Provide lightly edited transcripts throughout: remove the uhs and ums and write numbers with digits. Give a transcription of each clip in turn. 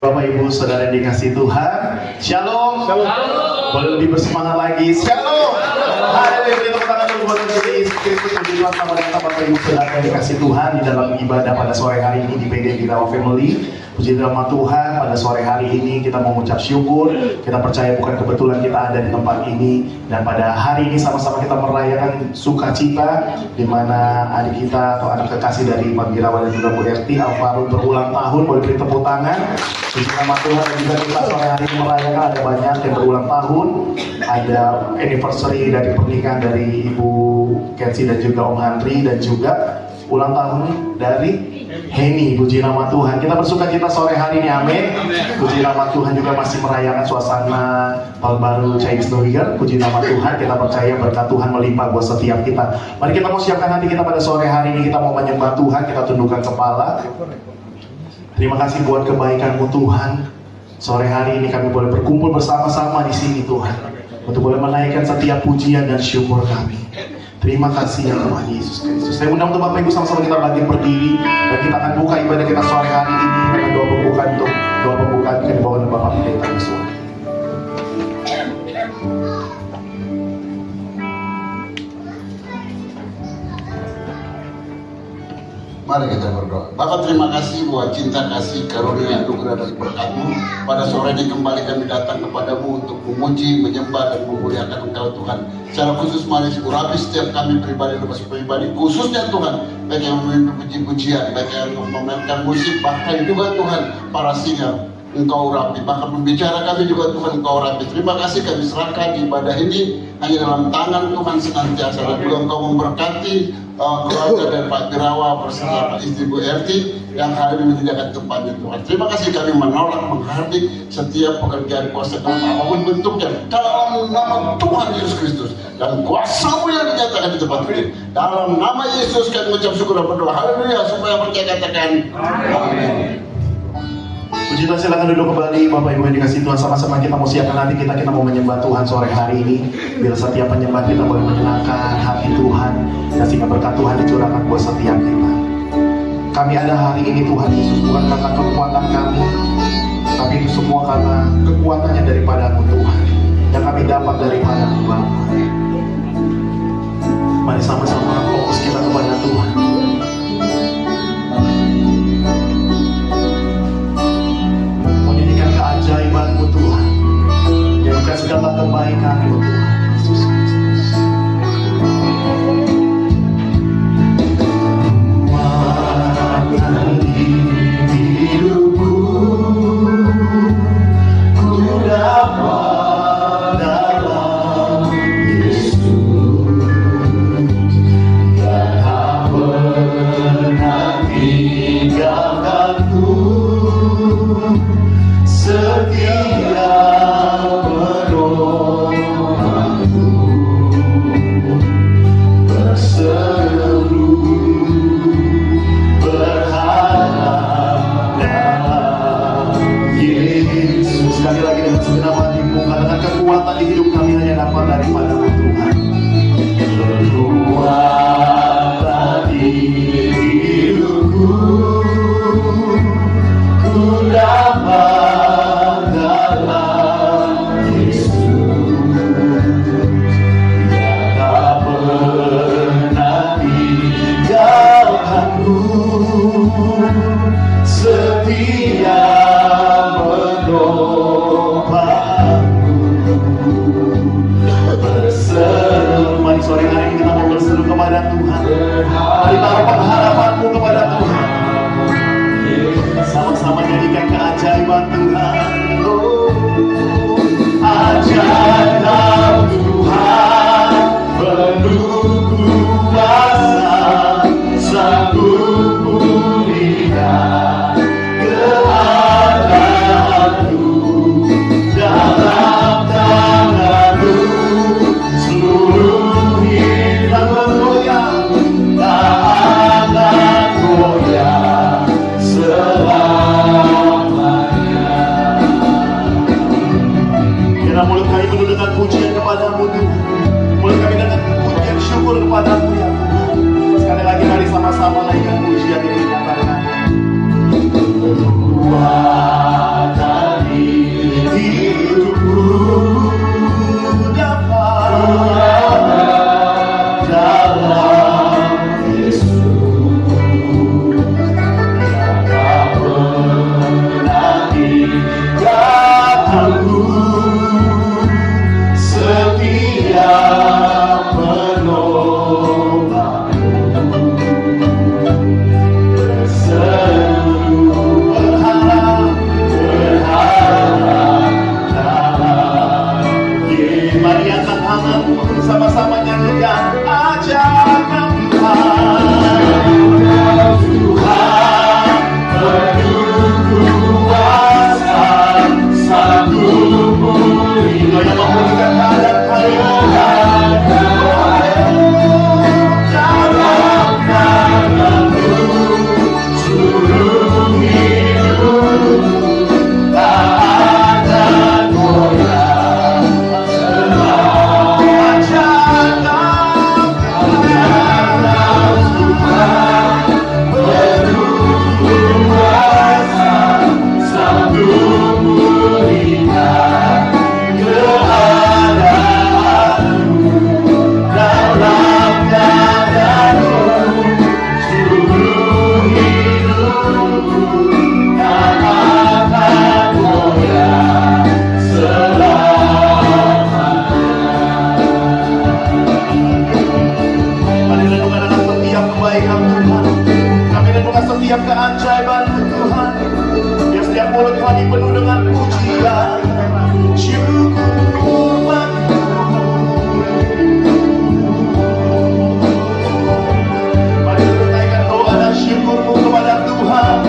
Bapak Ibu Saudara yang dikasih Tuhan, Shalom. Shalom. Boleh lebih bersemangat lagi, Shalom. Haleluya, beri tepuk tangan dulu buat Yesus Kristus. Puji Tuhan, selamat datang Bapak Ibu Saudara yang dikasih Tuhan di dalam ibadah pada sore hari ini di PD Birawa Family. Puji nama Tuhan, pada sore hari ini kita mengucap syukur. Kita percaya bukan kebetulan kita ada di tempat ini, dan pada hari ini sama-sama kita merayakan sukacita di mana adik kita atau anak kekasih dari Pak Birawa dan juga Bu Erti Alvaro berulang tahun. Boleh beri tepuk tangan. Puji nama Tuhan, dan juga kita sore hari ini merayakan ada banyak yang berulang tahun. Ada anniversary dari pernikahan dari Ibu Kensi dan juga Om Andri, dan juga ulang tahun dari Heni. Puji nama Tuhan, kita bersuka cita sore hari ini, amin. Puji nama Tuhan, juga masih merayakan suasana tahun baru Chinese New Year. Puji nama Tuhan, kita percaya berkat Tuhan melimpah buat setiap kita. Mari kita mau siapkan hati kita pada sore hari ini, kita mau menyembah Tuhan, kita tundukkan kepala. Terima kasih buat kebaikan-Mu Tuhan. Sore hari ini kami boleh berkumpul bersama-sama di sini Tuhan, untuk boleh menaikkan setiap pujian dan syukur kami. Terima kasih ya Tuhan Yesus Kristus. Saya undang untuk Bapak Ibu sama-sama kita bangkit berdiri, dan kita akan buka ibadah kita sore hari ini dengan doa pembukaan. Untuk doa pembukaan kita dibawa oleh Bapak Pendeta Yusuf. Mari kita berdoa. Bapak, terima kasih buat cinta kasih karunia anugerah dan berkat-Mu. Pada sore ini kembali kami datang kepadamu untuk memuji, menyembah dan memuliakan Engkau Tuhan. Secara khusus mari urapi setiap kami pribadi, khususnya Tuhan, baik yang memimpin puji-pujian, baik yang memainkan musik, bahkan juga Tuhan para singer, Engkau urapi, bahkan membicara kami juga Tuhan Engkau urapi. Terima kasih kami serahkan di ibadah ini hanya dalam tangan Tuhan senantiasa, dan juga Engkau memberkati keluarga dari Pak Birawa bersama Pak istri Bu Erti yang hari ini menyediakan tempatnya Tuhan. Terima kasih, kami menolak menghardik setiap pekerjaan kuasa dalam apapun bentuknya dalam nama Tuhan Yesus Kristus, dan kuasa-Mu yang dinyatakan di tempat ini. Dalam nama Yesus kami mengucap syukur dan berdoa. Haleluya. Supaya percaya katakan amin. Puji Tuhan, silakan duduk kembali Bapak Ibu yang dikasih Tuhan. Sama-sama kita mau siapkan hati kita mau menyembah Tuhan sore hari ini. Biar setiap penyembah kita boleh menyenangkan hati Tuhan, dan sehingga berkat Tuhan dicurahkan buat setiap kita. Kami ada hari ini Tuhan Yesus bukan karena kekuatan kami, tapi itu semua karena kekuatannya daripada-Mu Tuhan, yang kami dapat daripada-Mu Bapa. Mari sama-sama fokus kita kepada Tuhan. Keajaiban-Mu Tuhan, jadikan segala kebaikan-Mu Tuhan Yesus Kristus. Kuatkan hidupku, ku dapat dalam Yesus, yang tak pernah tinggalkanku. Setia menolongku, berseru berharap dalam Yesus. Sekali lagi dengan segenap hatimu, katakan kekuatan di hidup kami hanya dapat daripada-Mu Tuhan. Kekuatan di hidupku, ku dapat setia menopangku, berseru. Mari sore hari ini kita mau berseru kepada Tuhan. Mari taruh pengharapan-Mu kepada Tuhan. Sama-sama nyanyikan keajaiban Tuhan. Oh, ajaib Tuhan, penuh kuasa, sanggup pulihkan keadaanku. Dalam tangan-Mu seluruh hidup bergoyang, tak akan goyah selamanya. Kira mulut kami penuh dengan pujian kepada-Mu Tuhan. Mulut kami dengan pujian syukur kepada-Mu ya Tuhan. Sekali lagi mari sama-sama naikkan pujian ini, katakan. Kuat kami penuh dengan pujian, syukur bagi mari kita naikkan doa dan syukurmu kepada Tuhan.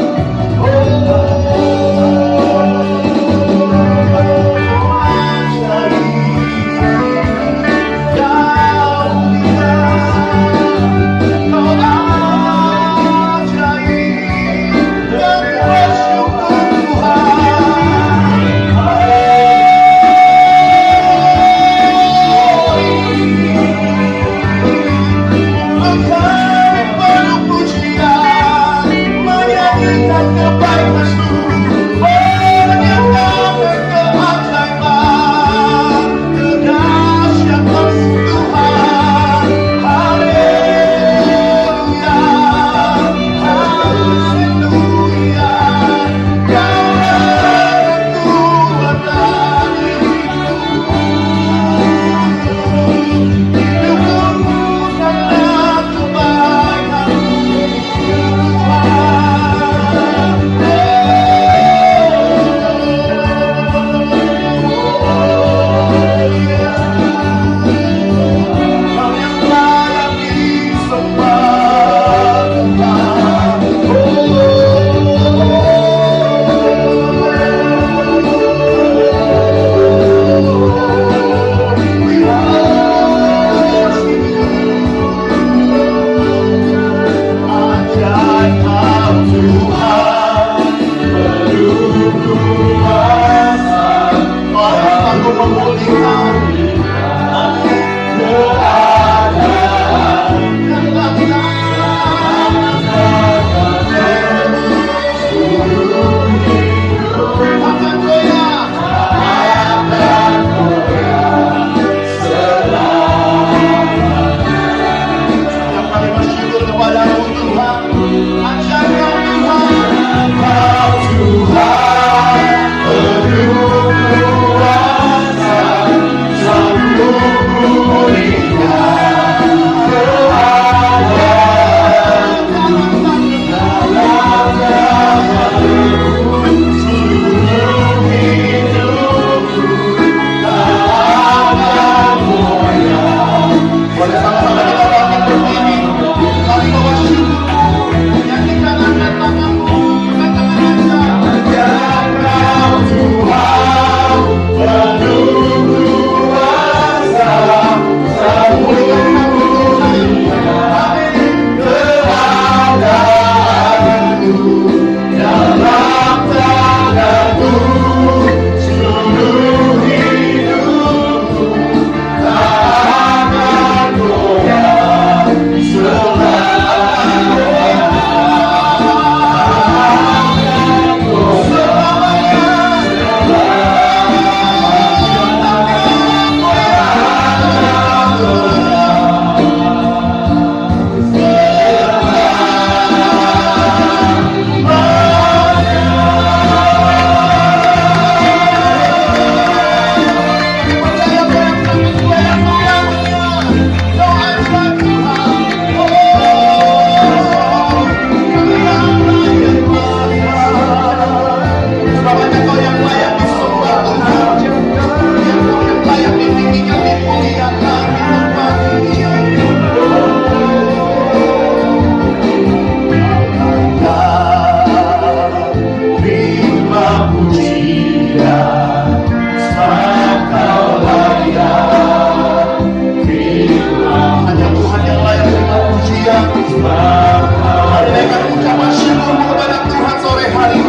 Mari naikkan ucapan syukur kepada Tuhan sore hari.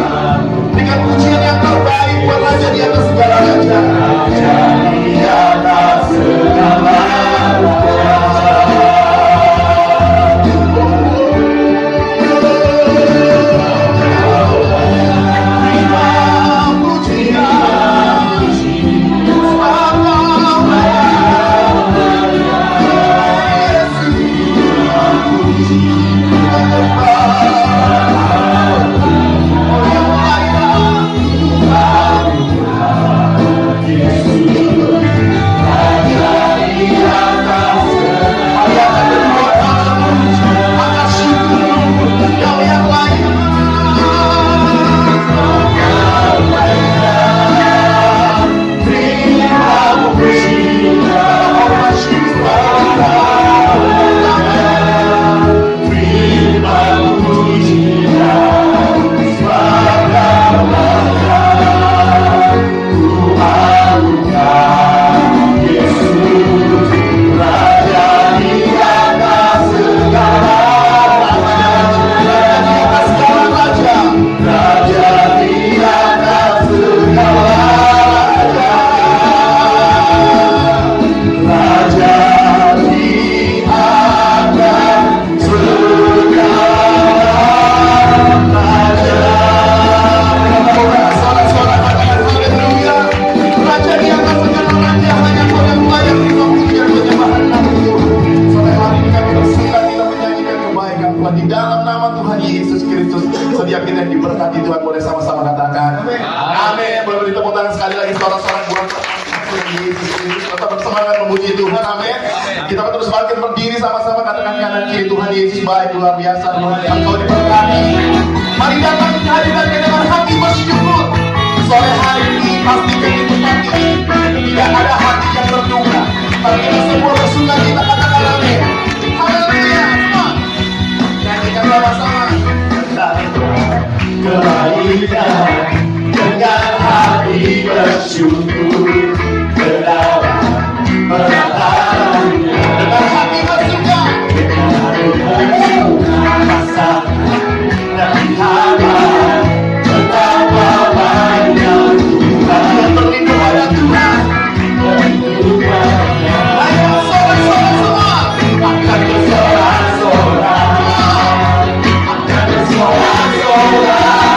Dengan pujian yang terbaik buat sorak-sorak buat Yesus Kristus. Tetap bersemangat memuji Tuhan, amin. Kita terus bangkit berdiri sama-sama, katakan kanan kiri, Tuhan Yesus baik, luar biasa, Engkau diberkati. Mari datang ke hadirat dengan hati bersyukur. Sore hari ini pastikan di tempat ini tidak ada hati yang terduga, tapi kita semua bersuka cita, katakan amin. Haleluya, semua nyanyikan sama-sama. Kebaikan dengan hati bersyukur, berdalam perhatiannya dengan hati bersuka, rasakan dan harap betapa banyak Tuhan yang berlindung pada Tuhan, berlindung pada. Ayo sorak-sorak semua, akan bersorak-sorak, akan bersorak-sorak.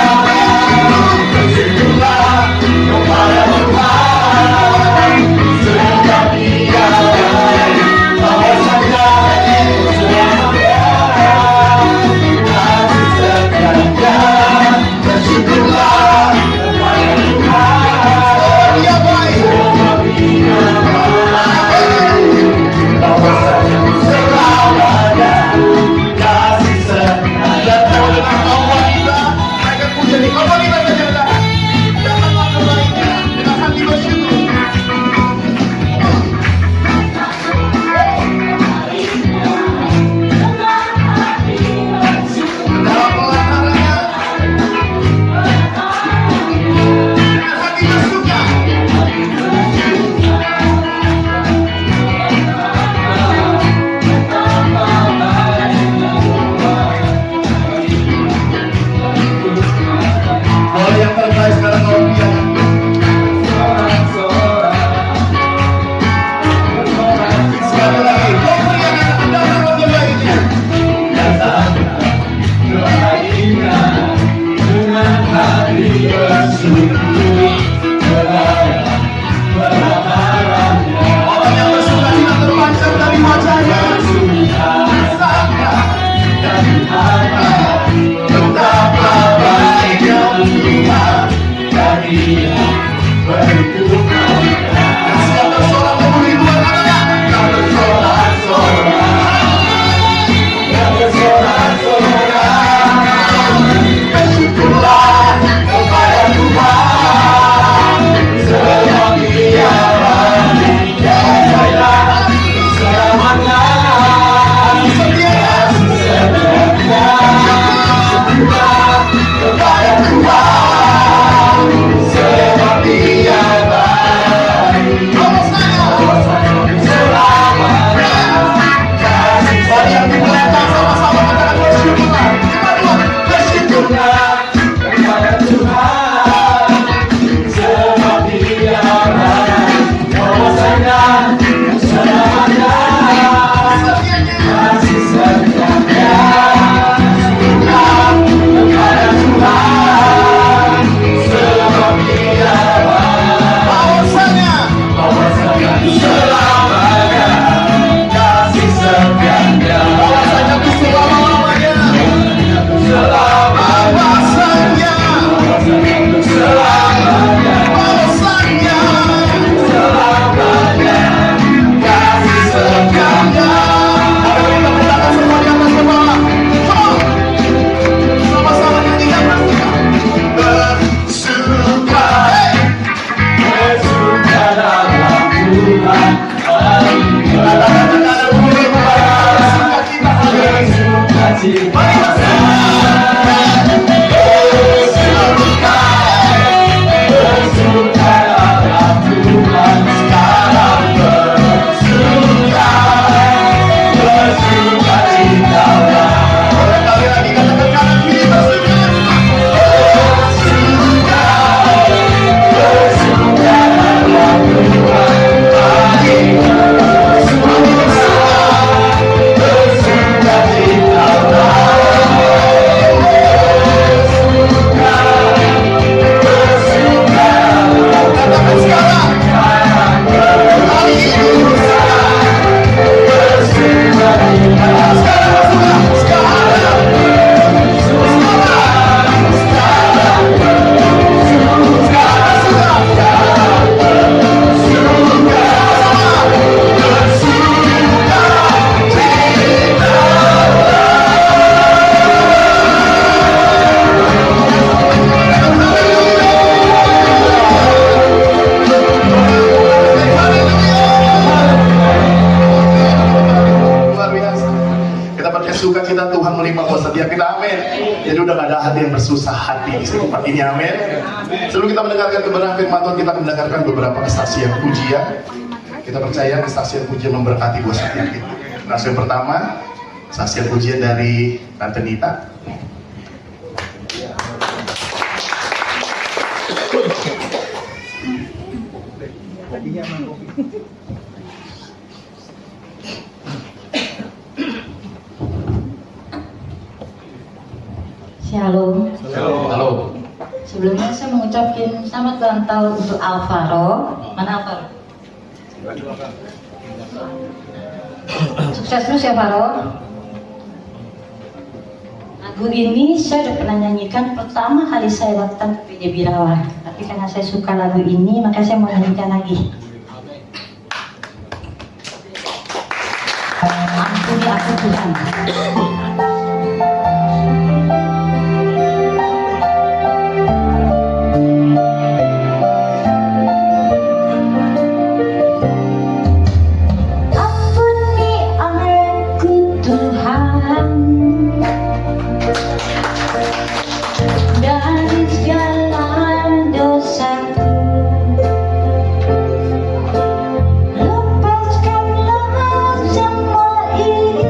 ada yang bersusah hati di tempat ini, amin. Sebelum kita mendengarkan kebenaran firman Tuhan, kita mendengarkan beberapa kesaksian pujian. Kita percaya kesaksian pujian memberkati buat setiap kita. Nah, yang pertama, kesaksian pujian dari Tante Nita. Shalom. Halo. Sebelumnya saya mengucapkan selamat ulang tahun untuk Alvaro. Mana Alvaro? Sukses terus ya Alvaro. Lagu ini saya udah pernah nyanyikan pertama kali saya datang ke PJ Birawa. Tapi karena saya suka lagu ini, maka saya mau nyanyikan lagi. Ampuni aku Tuhan. Dari segala dosaku, lepaskanlah semua ini.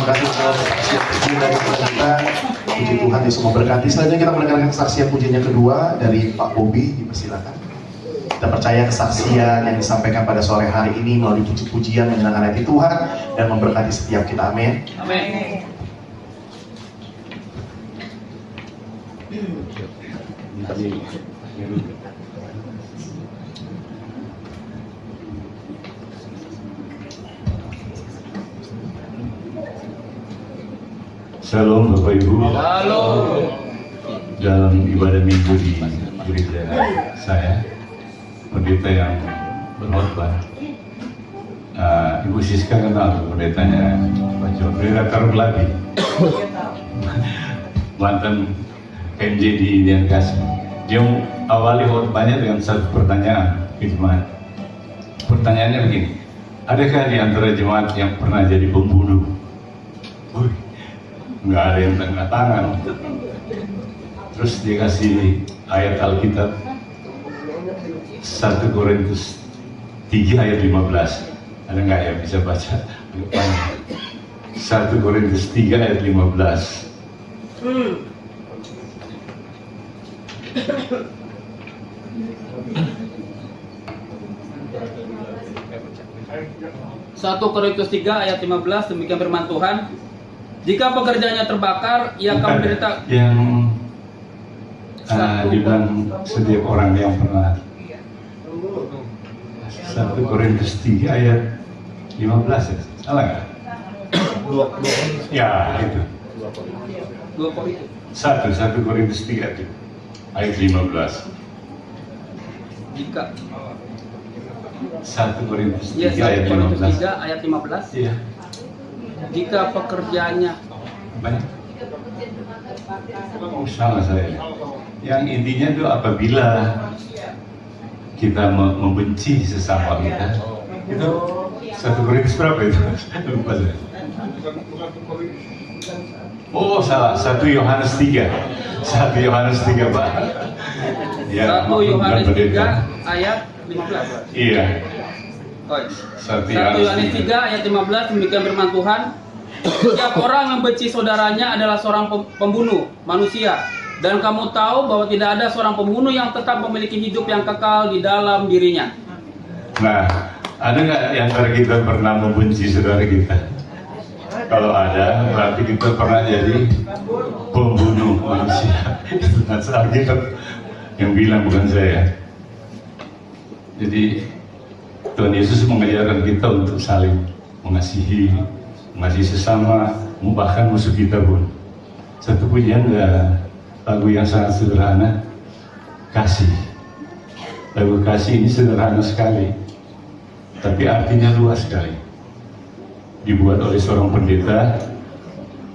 Terima kasih atas kesaksian pujian dari kita. Puji Tuhan Yesus memberkati. Selanjutnya kita mendengarkan kesaksian pujiannya kedua dari Pak Bobi. Dipersilakan. Kita percaya kesaksian yang disampaikan pada sore hari ini melalui puji-pujian menyenangkan hati Tuhan dan memberkati setiap kita. Amin. Amin. Shalom Bapak Ibu. Shalom. Dalam ibadah minggu di gereja saya, pendeta yang berkhotbah, Ibu Siska kenal pendetanya Pak John, pendeta Taruladi, mantan KMJ di Indian Kasih. Dia awali khotbahnya dengan satu pertanyaan ke jemaat. Pertanyaannya begini, adakah di antara jemaat yang pernah jadi pembunuh? Nggak ada yang tanda tangan. Terus dia kasih ayat Alkitab 1 Korintus 3 ayat 15. Ada nggak yang bisa baca? 1 Korintus 3 ayat 15. 1 Korintus 3 ayat 15, demikian firman Tuhan. Jika pekerjaannya terbakar, ia akan menderita. Yang dibilang setiap orang yang pernah 1 Korintus 3 ayat 15 ya? Salah nggak? Ya, itu 2 Korintus 1 Korintus 3 itu ayat 15. Jika 1 Korintus 3 ya, 1 ayat Korintus 15. 3 ayat 15. Iya. Jika pekerjaannya Banyak. Salah saya. Yang intinya itu apabila kita membenci sesama kita, itu 1 Korintus berapa itu? Lupa saya. Oh salah, 1 Yohanes 3. 1 Yohanes 3 Pak. Ya, 1 Yohanes 3 berbeda. ayat 15. Iya. Oh, 1 1 Yohanes 3 ayat 15, demikian firman Tuhan. Setiap orang yang membenci saudaranya adalah seorang pembunuh manusia. Dan kamu tahu bahwa tidak ada seorang pembunuh yang tetap memiliki hidup yang kekal di dalam dirinya. Nah, ada nggak yang antara kita pernah membenci saudara kita? Kalau ada, berarti kita pernah jadi pembunuh manusia. Itu naskah Alkitab yang bilang, bukan saya. Jadi Tuhan Yesus mengajarkan kita untuk saling mengasihi sesama, bahkan musuh kita pun. Satu pujian lagu yang sangat sederhana, kasih. Lagu kasih ini sederhana sekali, tapi artinya luas sekali. Dibuat oleh seorang pendeta,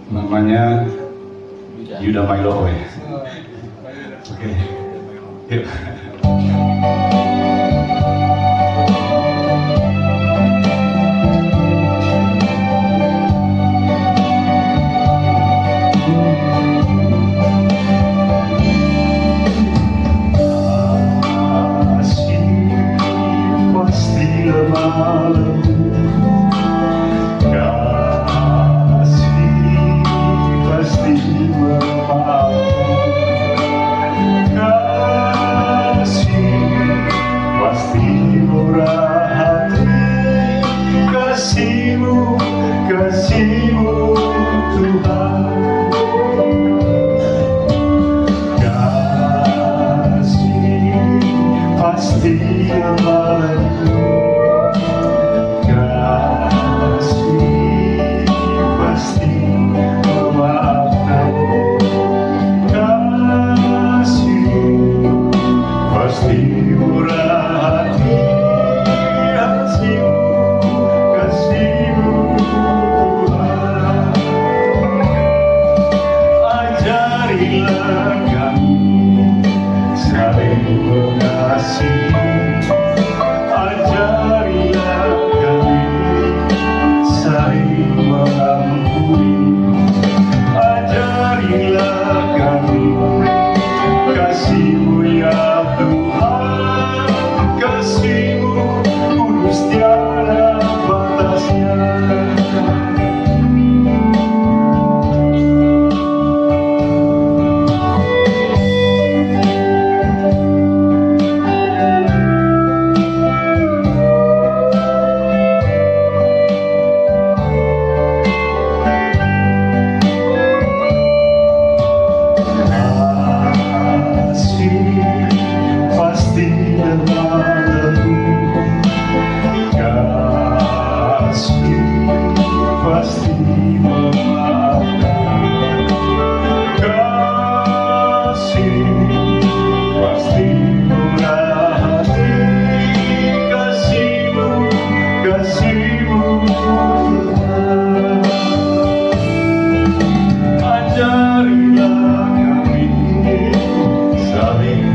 namanya Yuda Mailowe. Oke, yuk.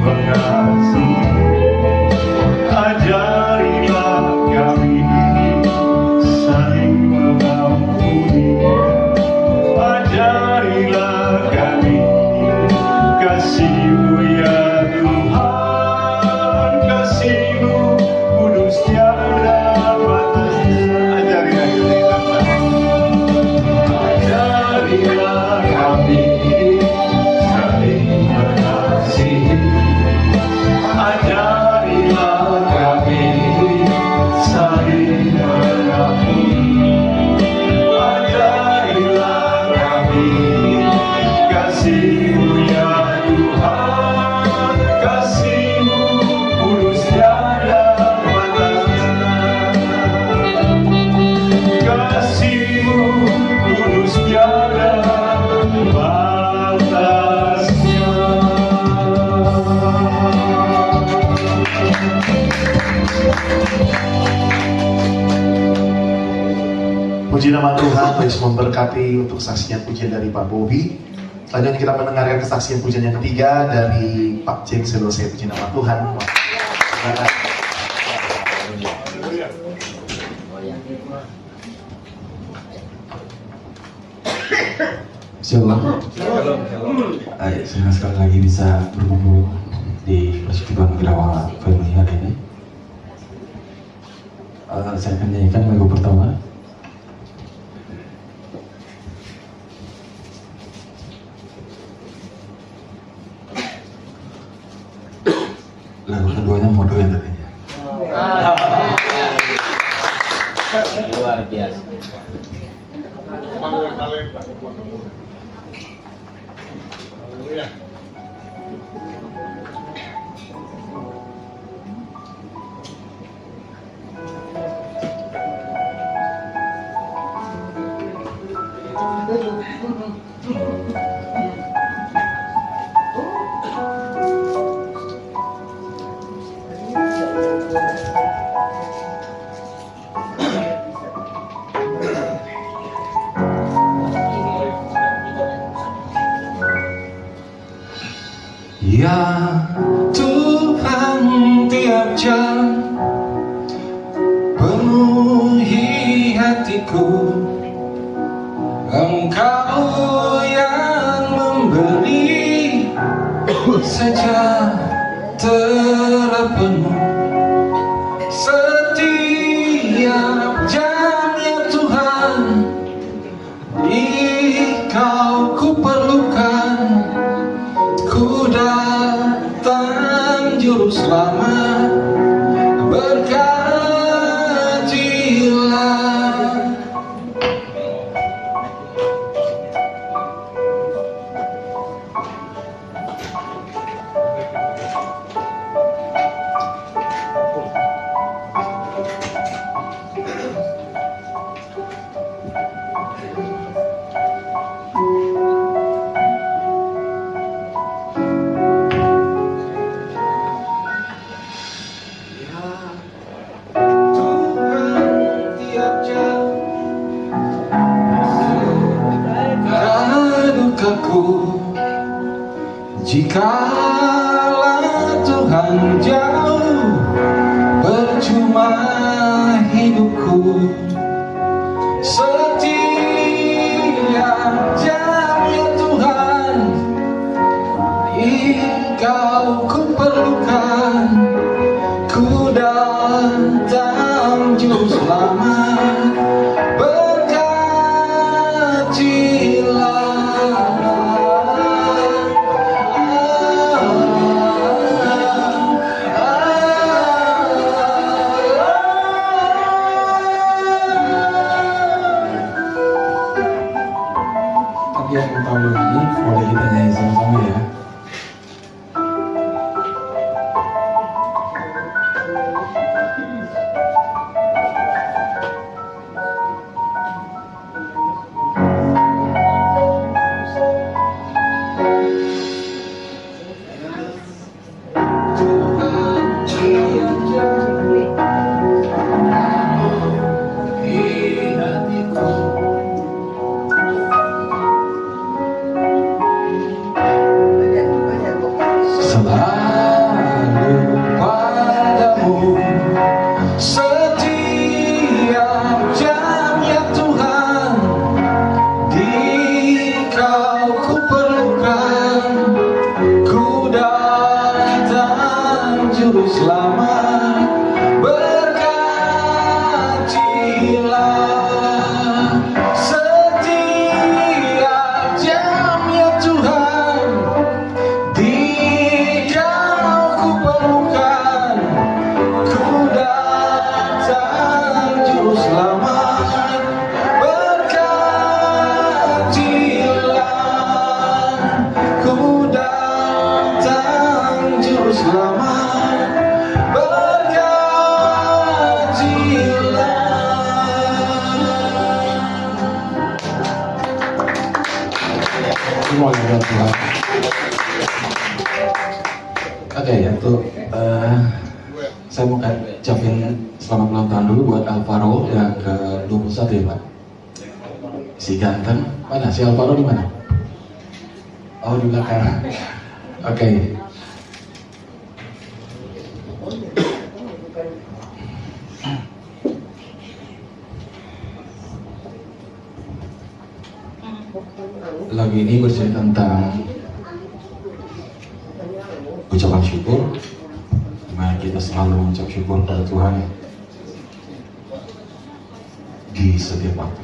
mengasihi. Ajarilah kami saling mengampuni. Ajarilah kami kasih-Mu ya Tuhan, kasih-Mu kudus tiada batasnya. Ajarilah kami saling mengasihi. Ajarilah kami saling mengampuni. Ajarilah kami kasih-Mu ya Tuhan, kasih-Mu kudus tiada batasnya. Kasih-Mu kudus tiada batasnya. Puji nama Tuhan, Yesus memberkati untuk kesaksian pujian dari Pak Bobi. Selanjutnya kita mendengarkan kesaksian pujian yang ketiga dari Pak James Selesai. Puji nama Tuhan. Shalom. Senang sekali lagi bisa berkumpul di Persekutuan Gerawang Family hari ini. Saya akan nyanyikan lagu pertama. Lagu keduanya Modo yang tadinya. Luar biasa. Ya Tuhan, tiap jam penuhi hatiku. Engkau yang memberi sejahtera penuh. Setiap jam ya Tuhan, Engkau ku perlukan. Ku datang juru selamat, berkatilah. Jikalau Tuhan jauh, percuma hidupku. Setiap jam ya Tuhan, Engkau ku perlukan. Ku datang juru selamat, yang pertama ini boleh kita nyanyi sama-sama ya. Tuhan. Oke, untuk saya mau ucapin selamat ulang tahun dulu buat Alvaro yang ke-21 ya Pak. Si ganteng, mana? Si Alvaro di mana? Oh di belakang. Oke. Lagu ini bercerita tentang ucapan syukur, dimana kita selalu mengucap syukur pada Tuhan di setiap waktu.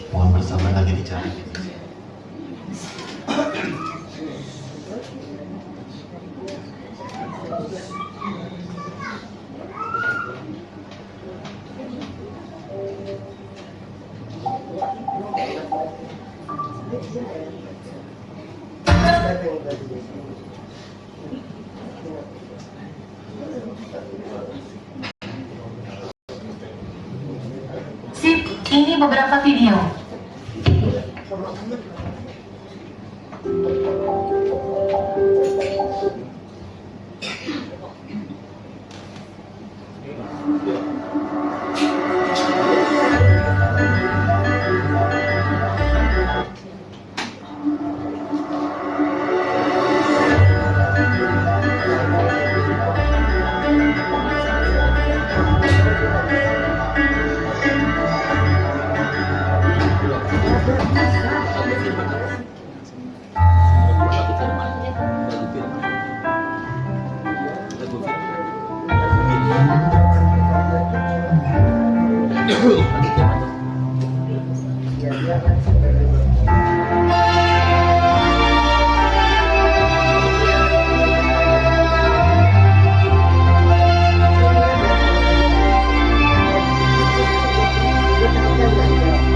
Mohon bersabar lagi di jalan. Sip, ini beberapa video.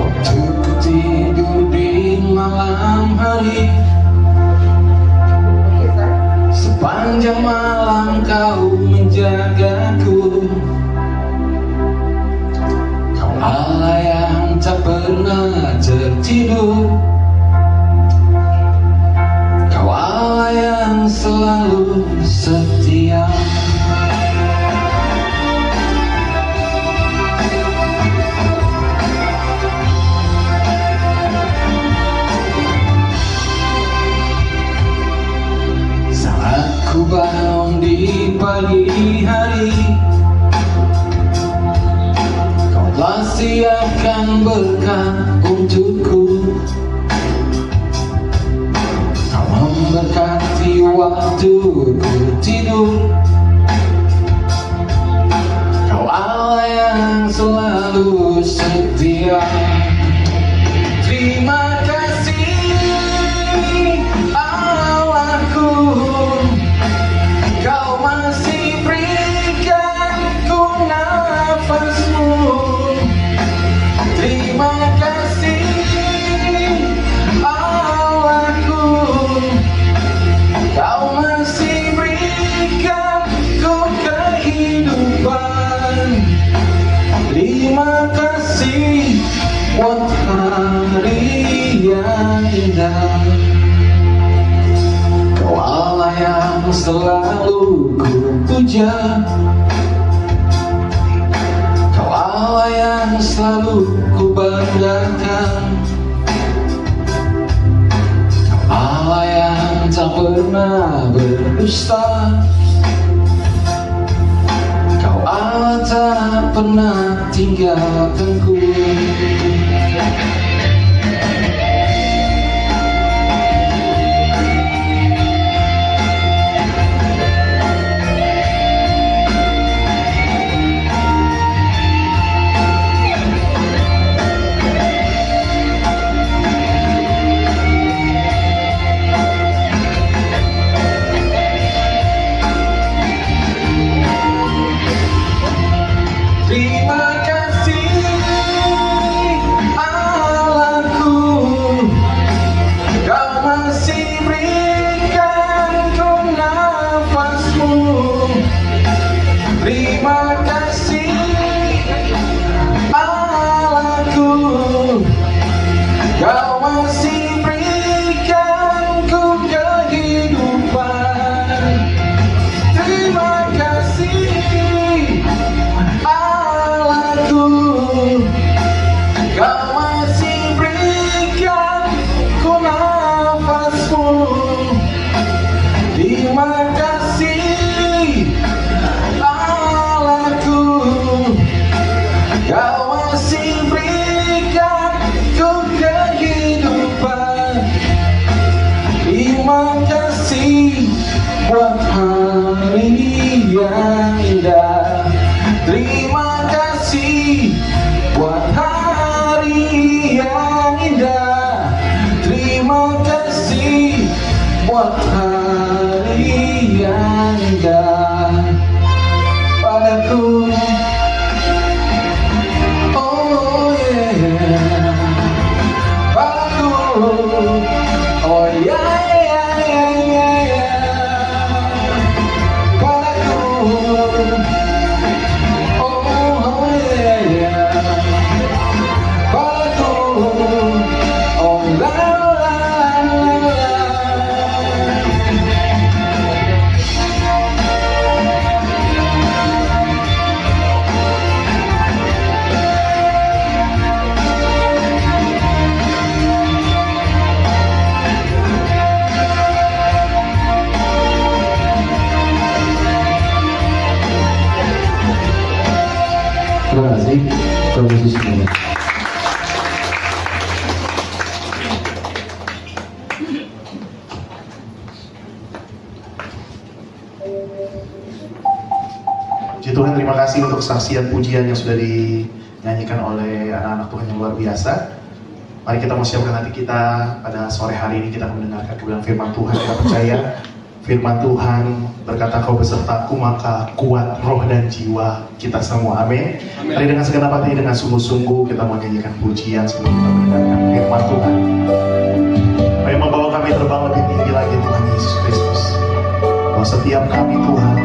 Waktu tidur di malam hari, sepanjang malam kau menjagaku. Kau Allah yang tak pernah tertidur, kau Allah yang selalu setia. Saat ku bangun di pagi hari, kau telah siapkan berkah untukku. Kau memberkati waktu ku tidur, kau Allah yang selalu setia. Terima kasih Allahku, kau masih berikan ku nafasmu. Terima kasih Allahku, kau masih berikan ku kehidupan. Terima kasih buat hari yang indah. Kau Allah yang selalu ku puja, kau Allah yang selalu ku banggakan, kau Allah yang tak pernah berdusta, kau Allah tak pernah tinggalkanku. Terima kasih masih berikan ku kehidupan. Terima kasih Allahku, Kau masih berikan ku nafasmu. Terima kasih Allahku, Kau masih berikan ku kehidupan. Terima kasih buat hari yang indah. Terima kasih buat hari yang indah. Terima kasih buat hari yang indah padaku. Oh yeah, padaku. Oh yeah, yeah, yeah, yeah, yeah. Padaku. Oh yeah, yeah. Padaku. Oh la la la la. Terima kasih, Profesor semuanya. Puji Tuhan, terima kasih untuk kesaksian pujian yang sudah dinyanyikan oleh anak-anak Tuhan yang luar biasa. Mari kita mau siapkan hati kita pada sore hari ini. Kita akan mendengarkan kebenaran firman Tuhan. Kita percaya firman Tuhan berkata, kau besertaku maka kuat roh dan jiwa kita semua. Amin. Mari dengan segenap hati, dengan sungguh-sungguh kita mau nyanyikan pujian sebelum kita mendengarkan firman Tuhan. Mari membawa kami terbang lebih tinggi lagi Tuhan Yesus Kristus. Bahwa setiap kami Tuhan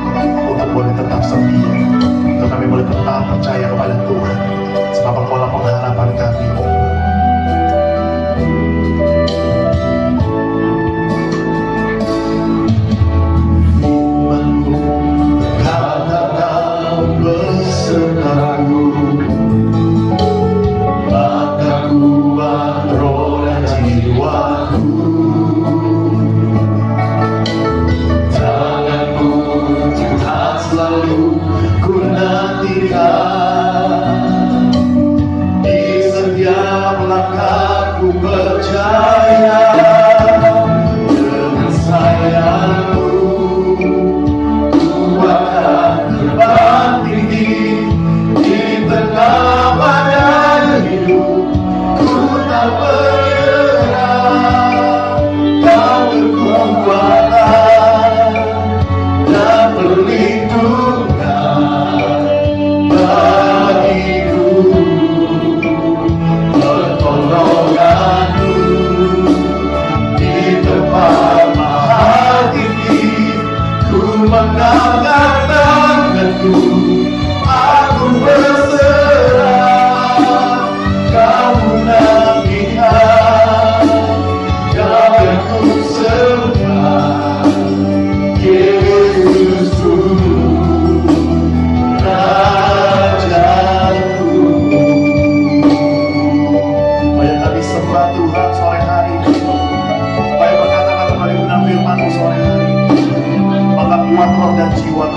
untuk boleh tetap setia, untuk kami boleh tetap percaya kepada Tuhan. Sebab Engkaulah pengharapan kami. Maka kuat roh dan jiwaku. Tanganku Tuhan selalu ku nantikan. Di setiap langkahku percaya dengan sayangmu. Ku akan terbang tinggi di tengah badai hidup. Ku tak menyerah. Kau kekuatan dan perlindungan bagiku. Pertolonganmu di tempat maha tinggi. Ku mengangkat tanganku, aku berserah. Kamu nabihan, kau yang ku sembah. Yesusku, Rajaku. Mari kami sembah Tuhan sore hari ini. Mari berkata-kata kembali benar firman-Mu sore hari ini. Maka kuat roh dan jiwa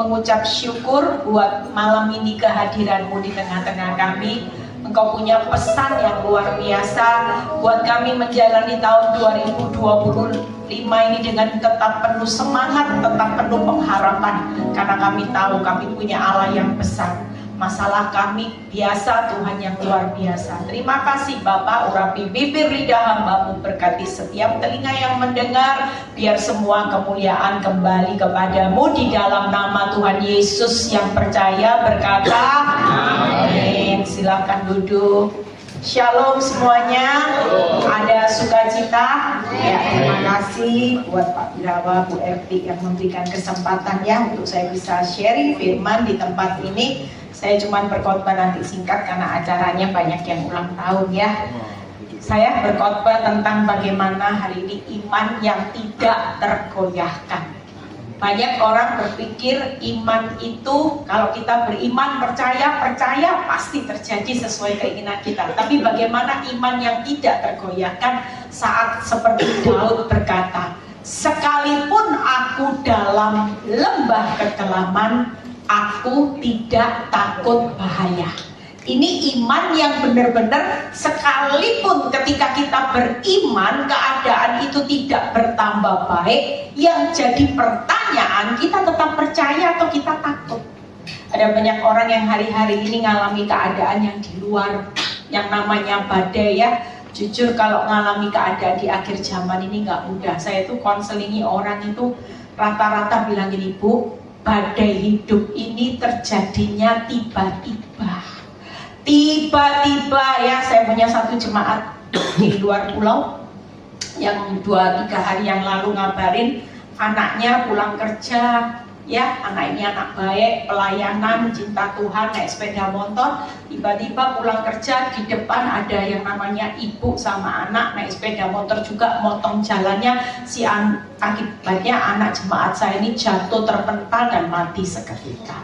mengucap syukur buat malam ini kehadiranmu di tengah-tengah kami. Engkau punya pesan yang luar biasa buat kami menjalani tahun 2025 ini dengan tetap penuh semangat, tetap penuh pengharapan. Karena kami tahu kami punya Allah yang besar. Masalah kami biasa, Tuhan yang luar biasa. Terima kasih Bapak, urapi bibir lidah hamba-Mu, berkati setiap telinga yang mendengar. Biar semua kemuliaan kembali kepadamu di dalam nama Tuhan Yesus yang percaya berkata amin. Silakan duduk. Shalom semuanya. Ada sukacita. Ya, terima kasih buat Pak Birawa, Bu Erti yang memberikan kesempatan ya untuk saya bisa sharing firman di tempat ini. Saya cuma berkhotbah nanti singkat karena acaranya banyak yang ulang tahun ya. Saya berkhotbah tentang bagaimana hari ini iman yang tidak tergoyahkan. Banyak orang berpikir iman itu kalau kita beriman percaya pasti terjadi sesuai keinginan kita. Tapi bagaimana iman yang tidak tergoyahkan saat seperti Daud berkata, sekalipun aku dalam lembah kekelaman, aku tidak takut bahaya. Ini iman yang benar-benar sekalipun ketika kita beriman keadaan itu tidak bertambah baik, yang jadi pertanyaan kita tetap percaya atau kita takut. Ada banyak orang yang hari-hari ini ngalami keadaan yang di luar, yang namanya badai ya. Jujur kalau ngalami keadaan di akhir zaman ini nggak mudah. Saya tuh konselingi orang itu rata-rata bilang gini, Bu, badai hidup ini terjadinya tiba-tiba. Tiba-tiba ya, saya punya satu jemaat di luar pulau yang 2-3 hari yang lalu ngabarin anaknya pulang kerja ya, anak ini anak baik, pelayanan, cinta Tuhan, naik sepeda motor, tiba-tiba pulang kerja di depan ada yang namanya ibu sama anak naik sepeda motor juga motong jalannya, akibatnya anak jemaat saya ini jatuh terpental dan mati seketika.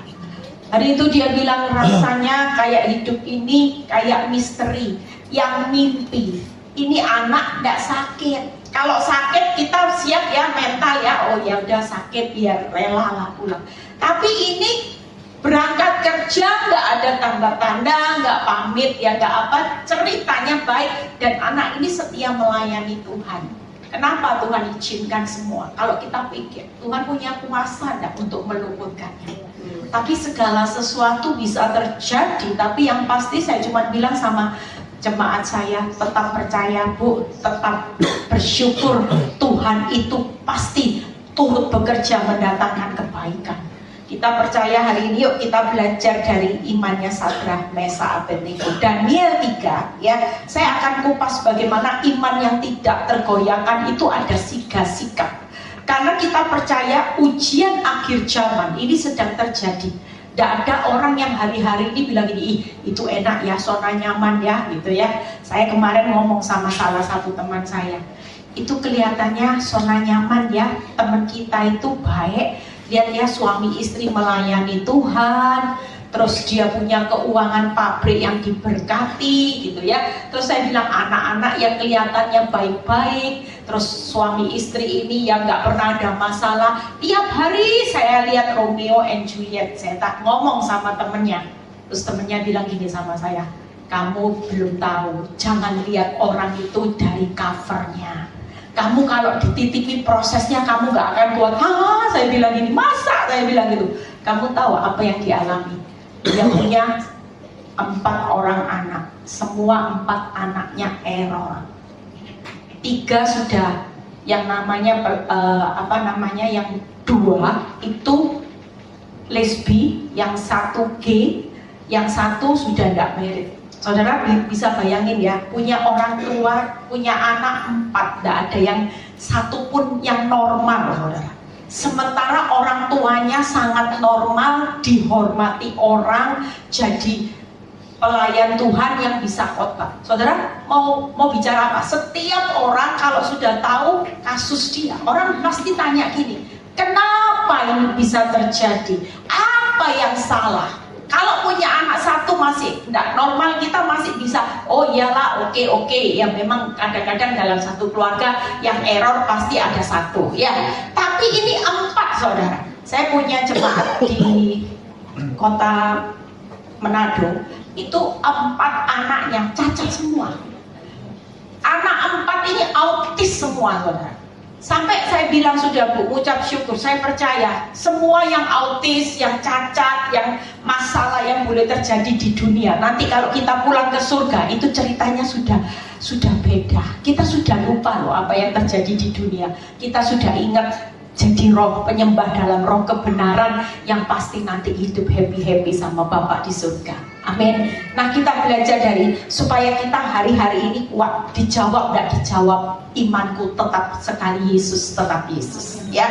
Hari itu dia bilang rasanya kayak hidup ini kayak misteri, yang mimpi. Ini anak nggak sakit. Kalau sakit kita siap ya mental ya, oh ya udah sakit biar rela lah pulang. Tapi ini berangkat kerja nggak ada tanda-tanda, nggak pamit ya nggak apa, ceritanya baik dan anak ini setia melayani Tuhan. Kenapa Tuhan izinkan semua? Kalau kita pikir Tuhan punya kuasa enggak untuk meluputkannya. Tapi segala sesuatu bisa terjadi. Tapi yang pasti saya cuma bilang sama jemaat saya, tetap percaya Bu, tetap bersyukur. Tuhan itu pasti turut bekerja mendatangkan kebaikan. Kita percaya hari ini, yuk kita belajar dari imannya Sadrak, Mesa, Abednego. Daniel 3 ya, saya akan kupas bagaimana iman yang tidak tergoyahkan itu ada 3 sikap. Karena kita percaya ujian akhir zaman ini sedang terjadi. Tidak ada orang yang hari-hari ini bilang gini, itu enak ya, zona nyaman ya gitu ya. Saya kemarin ngomong sama salah satu teman saya, itu kelihatannya zona nyaman ya, teman kita itu baik. Lihat ya, suami istri melayani Tuhan, terus dia punya keuangan pabrik yang diberkati gitu ya. Terus saya bilang anak-anak yang kelihatannya baik-baik, terus suami istri ini yang nggak pernah ada masalah. Tiap hari saya lihat Romeo and Juliet. Saya tak ngomong sama temennya, terus temennya bilang gini sama saya, kamu belum tahu, jangan lihat orang itu dari covernya. Kamu kalau dititipi prosesnya kamu nggak akan kuat. Saya bilang gini, masa? Saya bilang gitu. Kamu tahu apa yang dialami? Dia punya 4 orang anak, semua 4 anaknya error. 3 sudah yang namanya yang 2 itu lesbi, yang 1 gay, yang 1 sudah tidak married. Saudara bisa bayangin ya, punya orang tua, punya anak 4, tidak ada yang satu pun yang normal, saudara. Sementara orang tuanya sangat normal, dihormati orang, jadi pelayan Tuhan yang bisa khotbah. Saudara mau bicara apa? Setiap orang kalau sudah tahu kasus dia, orang pasti tanya gini, kenapa ini bisa terjadi? Apa yang salah? Kalau punya anak 1 masih tidak normal, kita masih bisa, oh iyalah, oke, ya memang kadang-kadang dalam satu keluarga yang error pasti ada 1 ya. Tapi ini 4 saudara, Saya punya jemaat di kota Manado, itu 4 anaknya cacat semua. Anak 4 ini autis semua, saudara. Sampai saya bilang, sudah Bu, ucap syukur, saya percaya semua yang autis, yang cacat, yang masalah yang boleh terjadi di dunia, nanti kalau kita pulang ke surga, itu ceritanya sudah beda. Kita sudah lupa loh apa yang terjadi di dunia. Kita sudah ingat jadi roh penyembah dalam roh kebenaran yang pasti nanti hidup happy-happy sama Bapa di surga. Amin. Nah, kita belajar dari supaya kita hari-hari ini kuat, dijawab tidak dijawab, imanku tetap sekali Yesus, tetap Yesus, ya.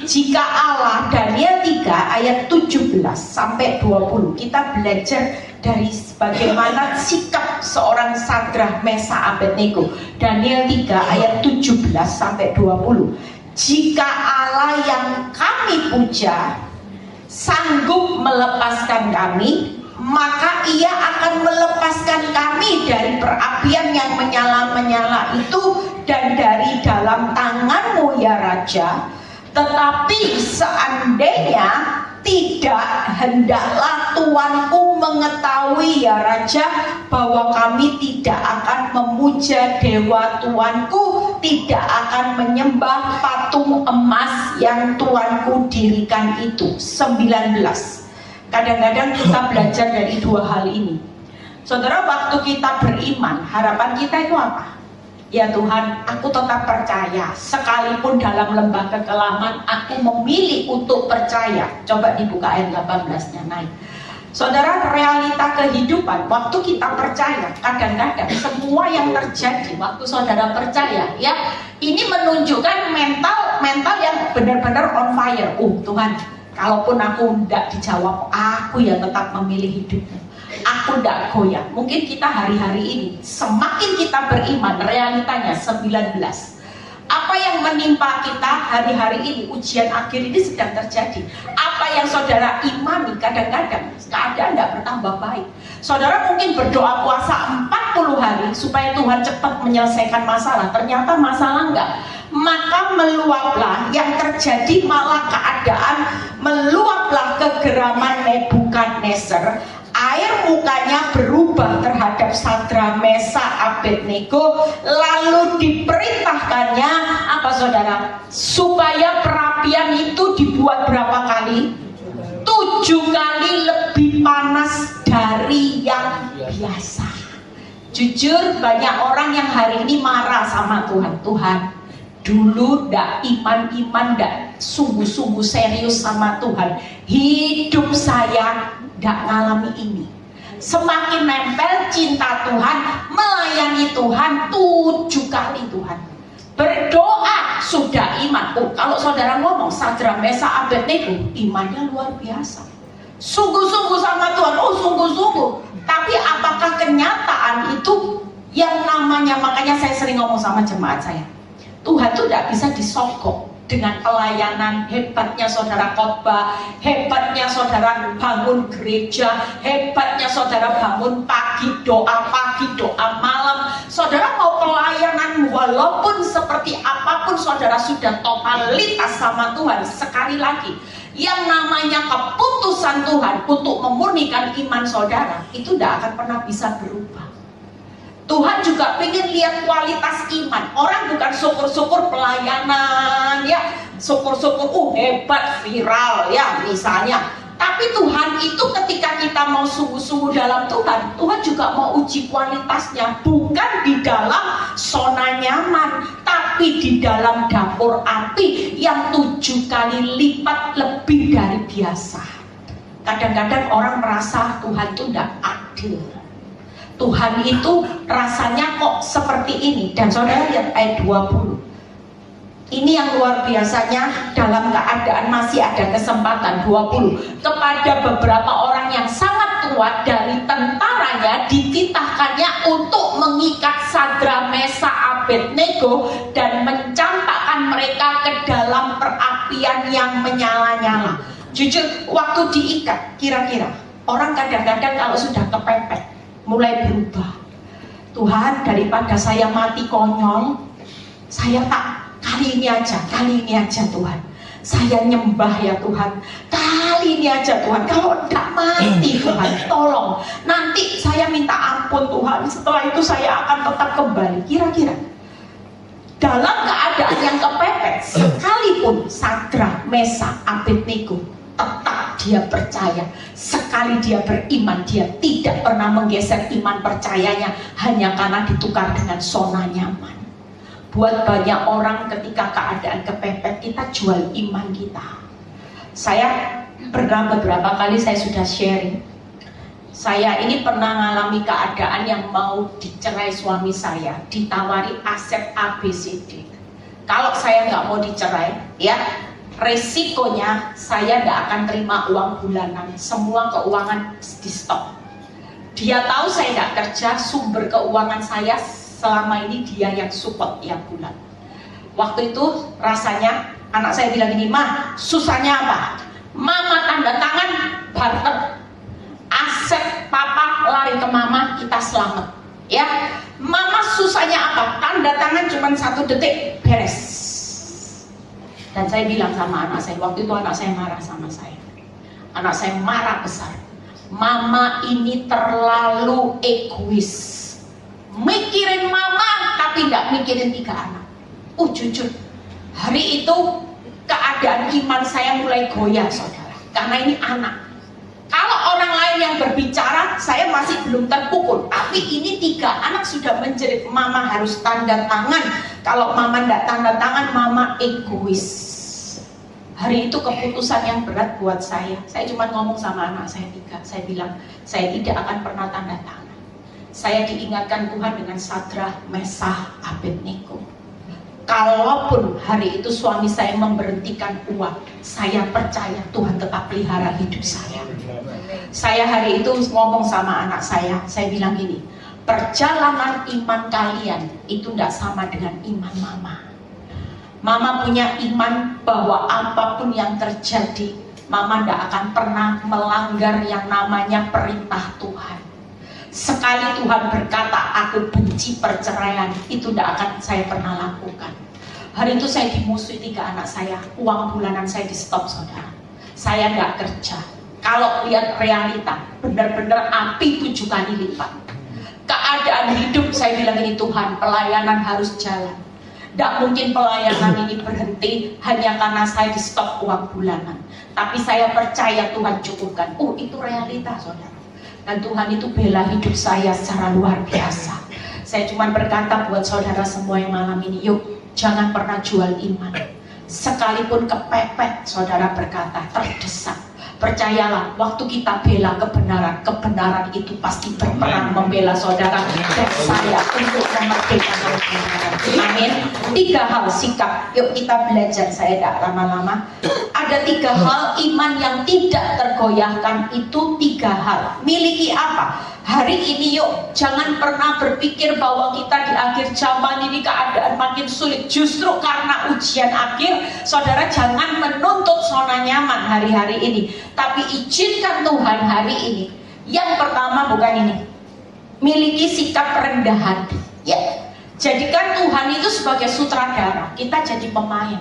Jika Allah, Daniel 3 ayat 17 sampai 20, kita belajar dari bagaimana sikap seorang Sadrah, Mesa, Abednego. Daniel 3 ayat 17 sampai 20. Jika Allah yang kami puja sanggup melepaskan kami, maka Ia akan melepaskan kami dari perapian yang menyala-menyala itu dan dari dalam tangan-Mu, ya Raja. Tetapi seandainya tidak, hendaklah tuanku mengetahui, ya Raja, bahwa kami tidak akan memuja dewa tuanku, tidak akan menyembah patung emas yang tuanku dirikan itu. 19. Kadang-kadang kita belajar dari 2 hal ini. Saudara, waktu kita beriman, harapan kita itu apa? Ya Tuhan, aku tetap percaya. Sekalipun dalam lembah kekelaman, aku memilih untuk percaya. Coba dibuka ayat 18-nya, naik. Saudara, realita kehidupan, waktu kita percaya, kadang-kadang semua yang terjadi waktu saudara percaya, ya, ini menunjukkan mental yang benar-benar on fire. Tuhan, kalaupun aku tidak dijawab, aku ya tetap memilih hidupmu. Aku tidak goyah. Mungkin kita hari-hari ini semakin kita beriman, realitanya 19. Apa yang menimpa kita hari-hari ini, ujian akhir ini sedang terjadi. Apa yang saudara imani, kadang-kadang keadaan tidak bertambah baik. Saudara mungkin berdoa puasa 40 hari supaya Tuhan cepat menyelesaikan masalah, ternyata masalah enggak. Maka meluaplah, yang terjadi malah keadaan meluaplah kegeraman Nebukadnezar. Air mukanya berubah terhadap Sadrah, Mesa, Abednego, lalu diperintahkannya apa saudara? Supaya perapian itu dibuat berapa kali? 7 kali lebih panas dari yang biasa. Jujur, banyak orang yang hari ini marah sama Tuhan. Tuhan, dulu ndak iman-iman, ndak sungguh-sungguh serius sama Tuhan. Hidup saya ndak ngalami ini. Semakin nempel cinta Tuhan, melayani Tuhan 7 kali Tuhan. Berdoa sudah iman. Kalau saudara ngomong Sadrah, Mesa, Abednego, imannya luar biasa. Sungguh-sungguh sama Tuhan, sungguh-sungguh. Tapi apakah kenyataan itu yang namanya, makanya saya sering ngomong sama jemaat saya, Tuhan tuh tidak bisa disogok dengan pelayanan. Hebatnya saudara khotbah, hebatnya saudara bangun gereja, hebatnya saudara bangun pagi doa malam. Saudara mau pelayanan walaupun seperti apapun, saudara sudah totalitas sama Tuhan. Sekali lagi, yang namanya keputusan Tuhan untuk memurnikan iman saudara itu tidak akan pernah bisa berubah. Tuhan juga pengen lihat kualitas iman. Orang bukan syukur-syukur pelayanan, ya, syukur-syukur hebat, viral, ya, misalnya. Tapi Tuhan itu ketika kita mau sungguh-sungguh dalam Tuhan, Tuhan juga mau uji kualitasnya. Bukan di dalam zona nyaman, tapi di dalam dapur api yang 7 kali lipat lebih dari biasa. Kadang-kadang orang merasa Tuhan itu tidak adil. Tuhan itu rasanya kok seperti ini. Dan saudara lihat ayat 20. Ini yang luar biasanya, dalam keadaan masih ada kesempatan. 20. Kepada beberapa orang yang sangat kuat dari tentaranya, dititahkannya untuk mengikat Sadrah, Mesa, Abednego dan mencampakkan mereka ke dalam perapian yang menyala-nyala. Jujur, waktu diikat, kira-kira orang kadang-kadang kalau sudah kepepet mulai berubah. Tuhan, daripada saya mati konyol, saya tak kali ini aja Tuhan. Saya nyembah ya Tuhan, kali ini aja Tuhan, kalau tidak mati Tuhan, tolong. Nanti saya minta ampun Tuhan, setelah itu saya akan tetap kembali. Kira-kira dalam keadaan yang kepepet, sekalipun Sadrak, Mesak, Abednego, tetap dia percaya. Sekali dia beriman, dia tidak pernah menggeser iman percayanya hanya karena ditukar dengan zona nyaman. Buat banyak orang ketika keadaan kepepet, kita jual iman kita. Saya pernah beberapa kali saya sudah sharing. Saya ini pernah mengalami keadaan yang mau dicerai suami saya, ditawari aset ABCD. Kalau saya nggak mau dicerai, ya resikonya saya nggak akan terima uang bulanan, semua keuangan di stop. Dia tahu saya nggak kerja, sumber keuangan saya selama ini dia yang support tiap bulan. Waktu itu rasanya anak saya bilang gini, "Ma, susahnya apa? Mama tanda tangan barter, aset papa lari ke mama, kita selamat." Ya, mama susahnya apa? Tanda tangan cuma 1 detik beres. Dan saya bilang sama anak saya, waktu itu anak saya marah sama saya. Anak saya marah besar. Mama ini terlalu egois. Mikirin mama tapi nggak mikirin 3 anak. Jujur, hari itu keadaan iman saya mulai goyah saudara, karena ini anak. Kalau orang lain yang berbicara, saya masih belum terpukul. Tapi ini 3 anak sudah menjerit, mama harus tanda tangan. Kalau mama nggak tanda tangan, mama egois. Hari itu keputusan yang berat buat saya. Saya cuma ngomong sama anak saya 3. Saya bilang, saya tidak akan pernah tanda tangan. Saya diingatkan Tuhan dengan Sadrak, Mesak, Abednego. Kalaupun hari itu suami saya memberhentikan uang, saya percaya Tuhan tetap pelihara hidup saya. Saya hari itu ngomong sama anak saya bilang gini, perjalanan iman kalian itu tidak sama dengan iman mama. Mama punya iman bahwa apapun yang terjadi, mama tidak akan pernah melanggar yang namanya perintah Tuhan. Sekali Tuhan berkata, aku benci perceraian, itu tidak akan saya pernah lakukan. Hari itu saya dimusuhi 3 anak saya, uang bulanan saya di stop saudara. Saya nggak kerja. Kalau lihat realita, benar-benar api 7 kali lipat. Keadaan hidup saya bilang ini, Tuhan, pelayanan harus jalan. Tidak mungkin pelayanan ini berhenti hanya karena saya di stop uang bulanan. Tapi saya percaya Tuhan cukupkan. Itu realita saudara. Dan Tuhan itu bela hidup saya secara luar biasa. Saya cuma berkata buat saudara semua yang malam ini, yuk jangan pernah jual iman. Sekalipun kepepet, saudara berkata terdesak, percayalah waktu kita bela kebenaran, kebenaran itu pasti berperang membela saudara dan saya untuk memerdekakan kebenaran. Amin. 3 hal sikap, yuk kita belajar, saya tidak lama-lama. Ada 3 hal iman yang tidak tergoyahkan, itu 3 hal. Miliki apa? Hari ini yuk jangan pernah berpikir bahwa kita di akhir zaman ini keadaan makin sulit. Justru karena ujian akhir, saudara jangan menuntut zona nyaman hari-hari ini, tapi izinkan Tuhan hari ini. Yang pertama bukan ini, miliki sikap rendah hati. Ya, jadikan Tuhan itu sebagai sutradara, kita jadi pemain.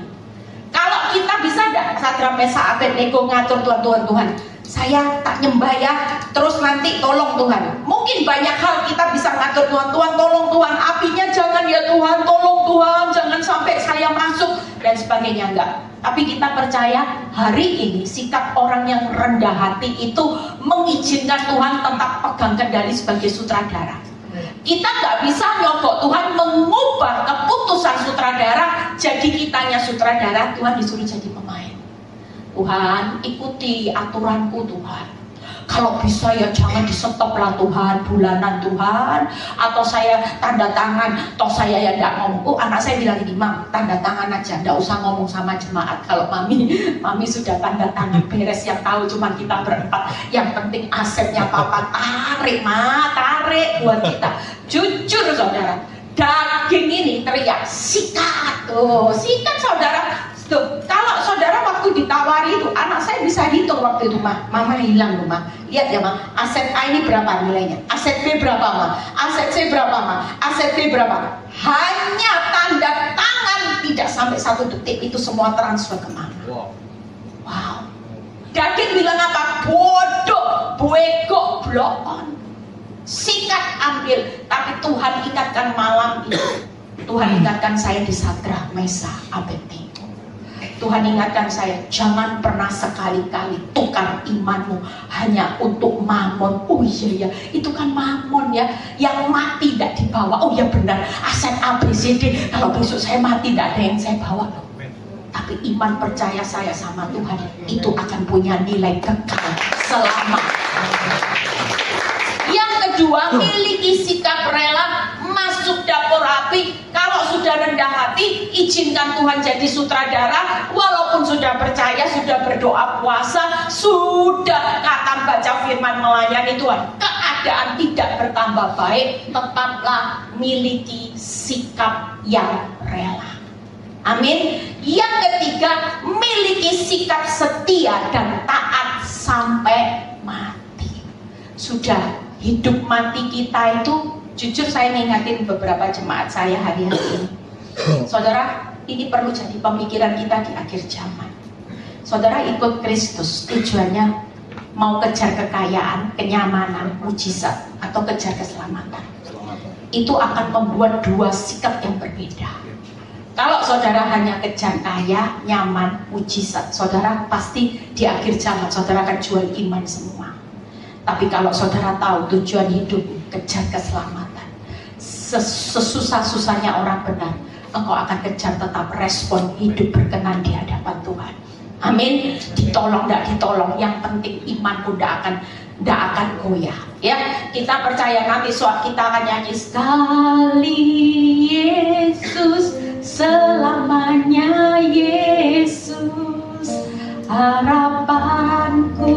Kalau kita bisa enggak Sadrak, Mesak, Abednego ngatur Tuhan, saya tak nyembah ya, terus nanti tolong Tuhan. Mungkin banyak hal kita bisa ngatur Tuhan, tolong Tuhan, apinya jangan ya Tuhan, tolong Tuhan, jangan sampai saya masuk dan sebagainya, enggak. Tapi kita percaya hari ini sikap orang yang rendah hati itu mengizinkan Tuhan tetap pegang kendali sebagai sutradara. Kita nggak bisa nyogok Tuhan mengubah keputusan sutradara jadi kitanya sutradara, Tuhan disuruh jadi pemain. Tuhan, ikuti aturanku Tuhan. Kalau bisa ya jangan di stop lah Tuhan, bulanan Tuhan, atau saya tanda tangan, toh saya ya enggak ngomong. Anak saya bilang gini, Mam, tanda tangan aja, enggak usah ngomong sama jemaat. Kalau mami sudah tanda tangan beres, yang tahu cuma kita berempat. Yang penting asetnya papa tarik, tarik buat kita. Jujur saudara, daging ini teriak, sikat tuh, sikat saudara. Tuh, kalau saudara waktu ditawari itu, anak saya bisa hitung waktu itu, mama hilang loh, lihat ya aset A ini berapa nilainya, aset B berapa aset C berapa aset D berapa, hanya tanda tangan tidak sampai 1 detik itu semua transfer ke mama. Wow. Daging bilang apa? Bodoh, buego, blow on. Sikat, ambil. Tapi Tuhan ingatkan malam itu. Tuhan ingatkan saya di Sadrak, Mesah, Abednego. Tuhan ingatkan saya, jangan pernah sekali-kali tukar imanmu hanya untuk mamon. Oh iya ya, itu kan mamon ya, yang mati tidak dibawa. Oh ya benar, aset ABCD, kalau besok saya mati tidak ada yang saya bawa. Tapi iman percaya saya sama Tuhan, itu akan punya nilai kekal selama. Yang kedua, miliki sikap rela masuk dapur api. Kalau sudah rendah hati, izinkan Tuhan jadi sutradara. Walaupun sudah percaya, sudah berdoa puasa, sudah kata baca firman melayani Tuhan, keadaan tidak bertambah baik, tetaplah miliki sikap yang rela. Amin. Yang ketiga, miliki sikap setia dan taat sampai mati. Sudah hidup mati kita itu, jujur saya ngingatin beberapa jemaat saya hari-hari ini. Saudara, ini perlu jadi pemikiran kita di akhir zaman. Saudara ikut Kristus, tujuannya mau kejar kekayaan, kenyamanan, mujizat, atau kejar keselamatan. Itu akan membuat dua sikap yang berbeda. Kalau saudara hanya kejar kaya, nyaman, mujizat, saudara pasti di akhir zaman saudara akan jual iman semua. Tapi kalau saudara tahu tujuan hidup, kejar keselamatan, sesusah-susahnya orang benar, engkau akan kejar tetap respon hidup berkenan di hadapan Tuhan. Amin. Ditolong tidak ditolong, yang penting imanku tidak akan goyah. Ya, kita percaya nanti soal kita akan nyanyi sekali Yesus, selamanya Yesus, harapanku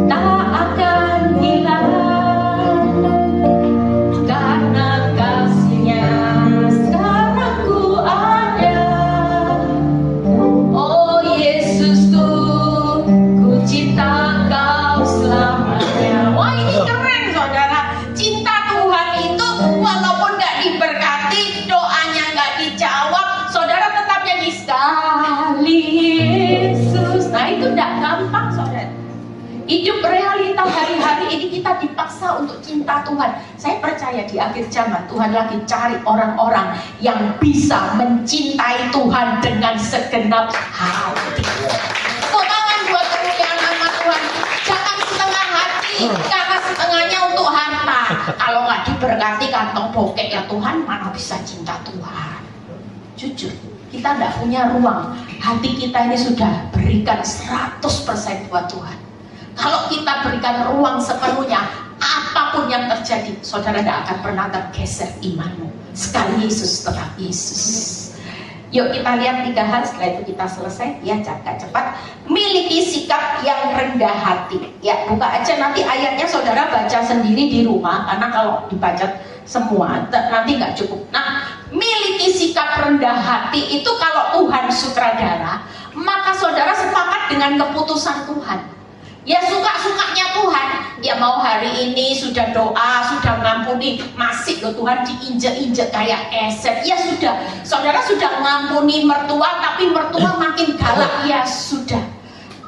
tak akan hilang karena kasih-Nya sekarang ku ada. Oh Yesusku, ku cinta Kau selamanya. Wah, ini keren saudara. Cinta Tuhan itu walaupun gak diberkati, doanya gak dijawab, saudara tetap nyanyi sekali Yesus. Nah itu gak gampang saudara. Hidup realita hari-hari ini kita dipaksa untuk cinta Tuhan. Saya percaya di akhir zaman Tuhan lagi cari orang-orang yang bisa mencintai Tuhan dengan segenap hati. Tepuk tangan buat kemuliaan nama Tuhan. Jangan setengah hati, karena setengahnya untuk harta. Kalau nggak diberkati kantong bokek ya Tuhan, mana bisa cinta Tuhan. Jujur, kita nggak punya ruang. Hati kita ini sudah berikan 100% buat Tuhan. Kalau kita berikan ruang sepenuhnya, apapun yang terjadi, saudara tidak akan pernah tergeser imanmu. Sekali Yesus, tetap Yesus. Yuk kita lihat 3 hal, setelah itu kita selesai. Ya, agak cepat. Miliki sikap yang rendah hati. Ya, buka aja nanti ayatnya, saudara baca sendiri di rumah, karena kalau dibaca semua nanti nggak cukup. Nah, miliki sikap rendah hati itu kalau Tuhan sutradara, maka saudara sepakat dengan keputusan Tuhan. Ya suka-sukanya Tuhan, ya mau hari ini sudah doa, sudah ngampuni, masih loh Tuhan diinjek-injek kayak eset. Ya sudah, saudara sudah ngampuni mertua, tapi mertua makin galak. Ya sudah,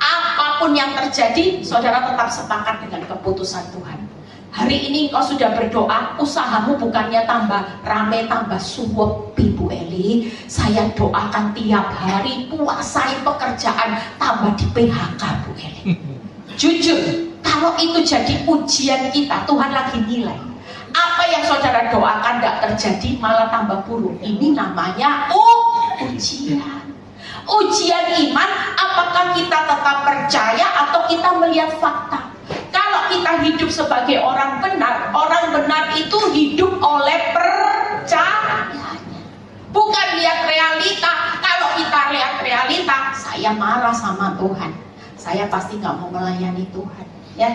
apapun yang terjadi, saudara tetap sepakat dengan keputusan Tuhan. Hari ini kau sudah berdoa, usahamu bukannya tambah rame, tambah suwep, Ibu Eli. Saya doakan tiap hari, puasain pekerjaan, tambah di PHK, Bu Eli. Jujur, kalau itu jadi ujian kita, Tuhan lagi nilai. Apa yang saudara doakan tidak terjadi, malah tambah buruk. Ini namanya ujian. Ujian iman, apakah kita tetap percaya atau kita melihat fakta? Kalau kita hidup sebagai orang benar itu hidup oleh percayanya. Bukan lihat realita. Kalau kita lihat realita, saya marah sama Tuhan. Saya pasti nggak mau melayani Tuhan, ya.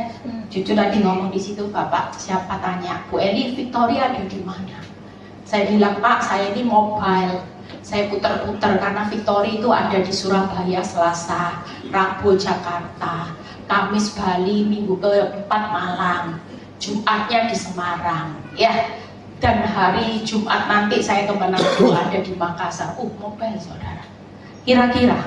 Jujur tadi ngomong di situ, Bapak siapa tanya, Bu Eli, Victoria ada di mana? Saya bilang, Pak, saya ini mobile, saya putar-putar karena Victoria itu ada di Surabaya Selasa, Rabu Jakarta, Kamis Bali, Minggu keempat Malang, Jumatnya di Semarang, ya. Dan hari Jumat nanti saya ke Manado ada di Makassar. Mobile saudara. Kira-kira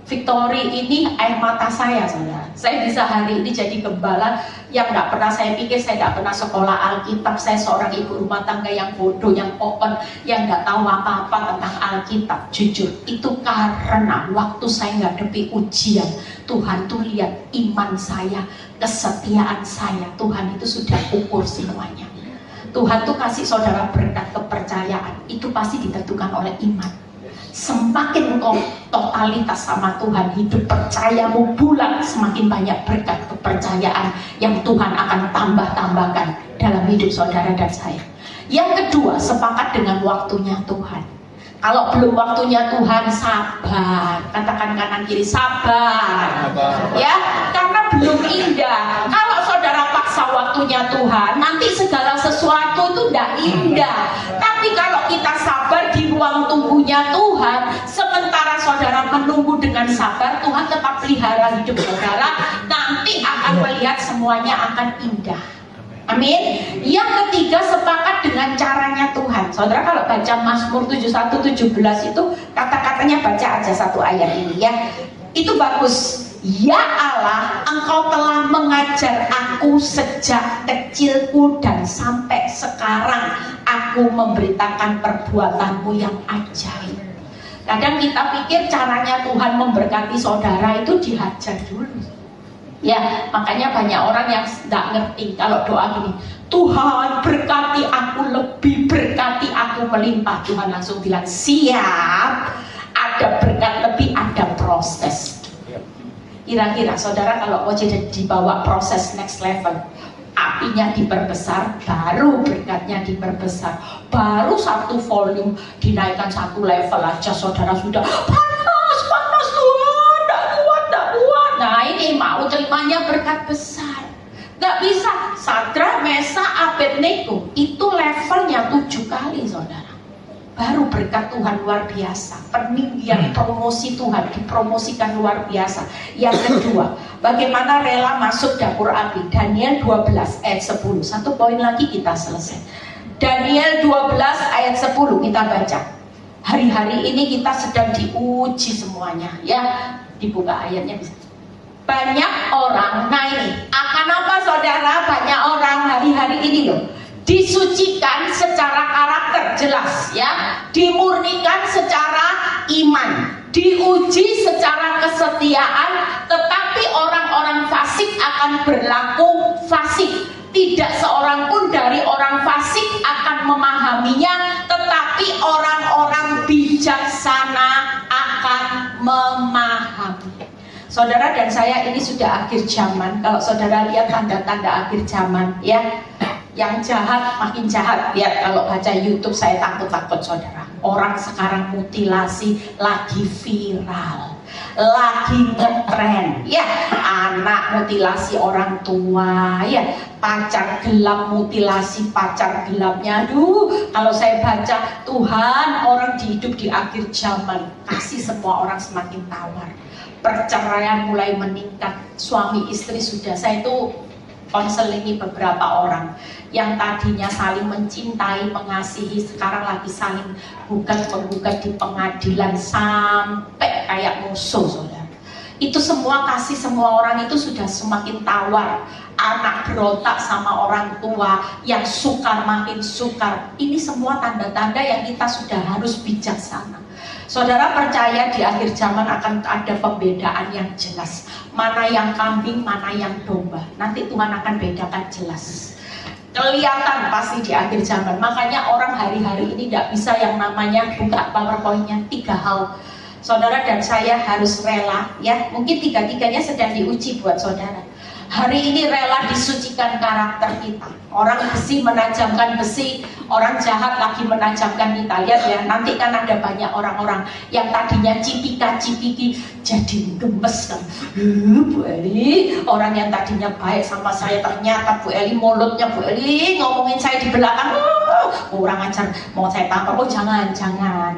Victory ini air mata saya saudara. Saya bisa hari ini jadi gembala yang nggak pernah saya pikir, saya nggak pernah sekolah Alkitab. Saya seorang ibu rumah tangga yang bodoh, yang open, yang nggak tahu apa-apa tentang Alkitab. Jujur, itu karena waktu saya ngadepi ujian, Tuhan tuh lihat iman saya, kesetiaan saya. Tuhan itu sudah ukur semuanya. Tuhan tuh kasih saudara berkat kepercayaan, itu pasti ditentukan oleh iman. Semakin engkau totalitas sama Tuhan, hidup percayamu bulat, semakin banyak berkat kepercayaan yang Tuhan akan tambahkan dalam hidup saudara dan saya. Yang kedua, sepakat dengan waktunya Tuhan. Kalau belum waktunya Tuhan, sabar. Katakan kanan kiri, sabar. Ya, karena belum indah. Kalau saudara paksa waktunya Tuhan, nanti segala sesuatu itu tidak indah. Tapi kalau kita sabar di ruang tunggunya Tuhan, sementara saudara menunggu dengan sabar, Tuhan tetap pelihara hidup saudara. Nanti akan melihat semuanya akan indah. Amin. Yang ketiga, sepakat dengan caranya Tuhan. Saudara kalau baca Mazmur 71-17 itu kata-katanya, baca aja satu ayat ini ya. Itu bagus. Ya Allah, Engkau telah mengajar aku sejak kecilku dan sampai sekarang aku memberitakan perbuatanmu yang ajaib. Kadang kita pikir caranya Tuhan memberkati saudara itu dihajar dulu. Ya, makanya banyak orang yang tidak ngerti kalau doa gini, Tuhan berkati aku lebih, berkati aku melimpah. Tuhan langsung bilang, siap, ada berkat lebih, ada proses. Kira-kira saudara kalau mau jadi dibawa proses next level, apinya diperbesar, baru berkatnya diperbesar, baru satu volume dinaikkan satu level aja saudara sudah panas Tuhan, tidak kuat. Nah ini mau terimanya berkat besar. Gak bisa. Sadrak, Mesa, Abednego itu levelnya 7 kali saudara, baru berkat Tuhan luar biasa. Peninggian promosi Tuhan dipromosikan luar biasa. Yang kedua, bagaimana rela masuk dapur api. Daniel 12 ayat 10. Satu poin lagi kita selesai. Daniel 12 ayat 10 kita baca. Hari-hari ini kita sedang diuji semuanya ya. Dibuka ayatnya bisa. Banyak orang, nah ini akan apa saudara? Banyak orang hari-hari ini loh disucikan secara karakter jelas ya, dimurnikan secara iman, diuji secara kesetiaan, tetapi orang-orang fasik akan berlaku fasik. Tidak seorang pun dari orang fasik akan memahaminya, tetapi orang-orang bijaksana akan memahami. Saudara dan saya ini sudah akhir zaman. Kalau saudara lihat tanda-tanda akhir zaman ya, yang jahat makin jahat. Lihat kalau baca YouTube saya takut-takut saudara. Orang sekarang mutilasi lagi viral, lagi ngetren ya. Anak mutilasi orang tua ya, pacar gelap mutilasi pacar gelapnya. Aduh, kalau saya baca, Tuhan, orang hidup di akhir zaman, kasih semua orang semakin tawar. Perceraian mulai meningkat, suami istri sudah. Saya itu konselingi beberapa orang yang tadinya saling mencintai, mengasihi, sekarang lagi saling gugat-menggugat di pengadilan sampai kayak musuh saudara. Itu semua kasih semua orang itu sudah semakin tawar. Anak berontak sama orang tua, yang sukar makin sukar. Ini semua tanda-tanda yang kita sudah harus bijaksana. Saudara percaya di akhir zaman akan ada pembedaan yang jelas. Mana yang kambing, mana yang domba. Nanti Tuhan akan bedakan jelas. Kelihatan pasti di akhir zaman. Makanya orang hari-hari ini tidak bisa yang namanya buka PowerPoint-nya 3 hal. Saudara dan saya harus rela ya. Mungkin 3-tiganya sedang diuji buat saudara. Hari ini rela disucikan karakter kita. Orang besi menajamkan besi, orang jahat lagi menajamkan kita. Lihat ya, nanti kan ada banyak orang-orang yang tadinya cipika-cipiki jadi gemes kan. Bu Eli, orang yang tadinya baik sama saya, ternyata Bu Eli mulutnya Bu Eli ngomongin saya di belakang. kurang ajar, mau saya tampar. Oh jangan,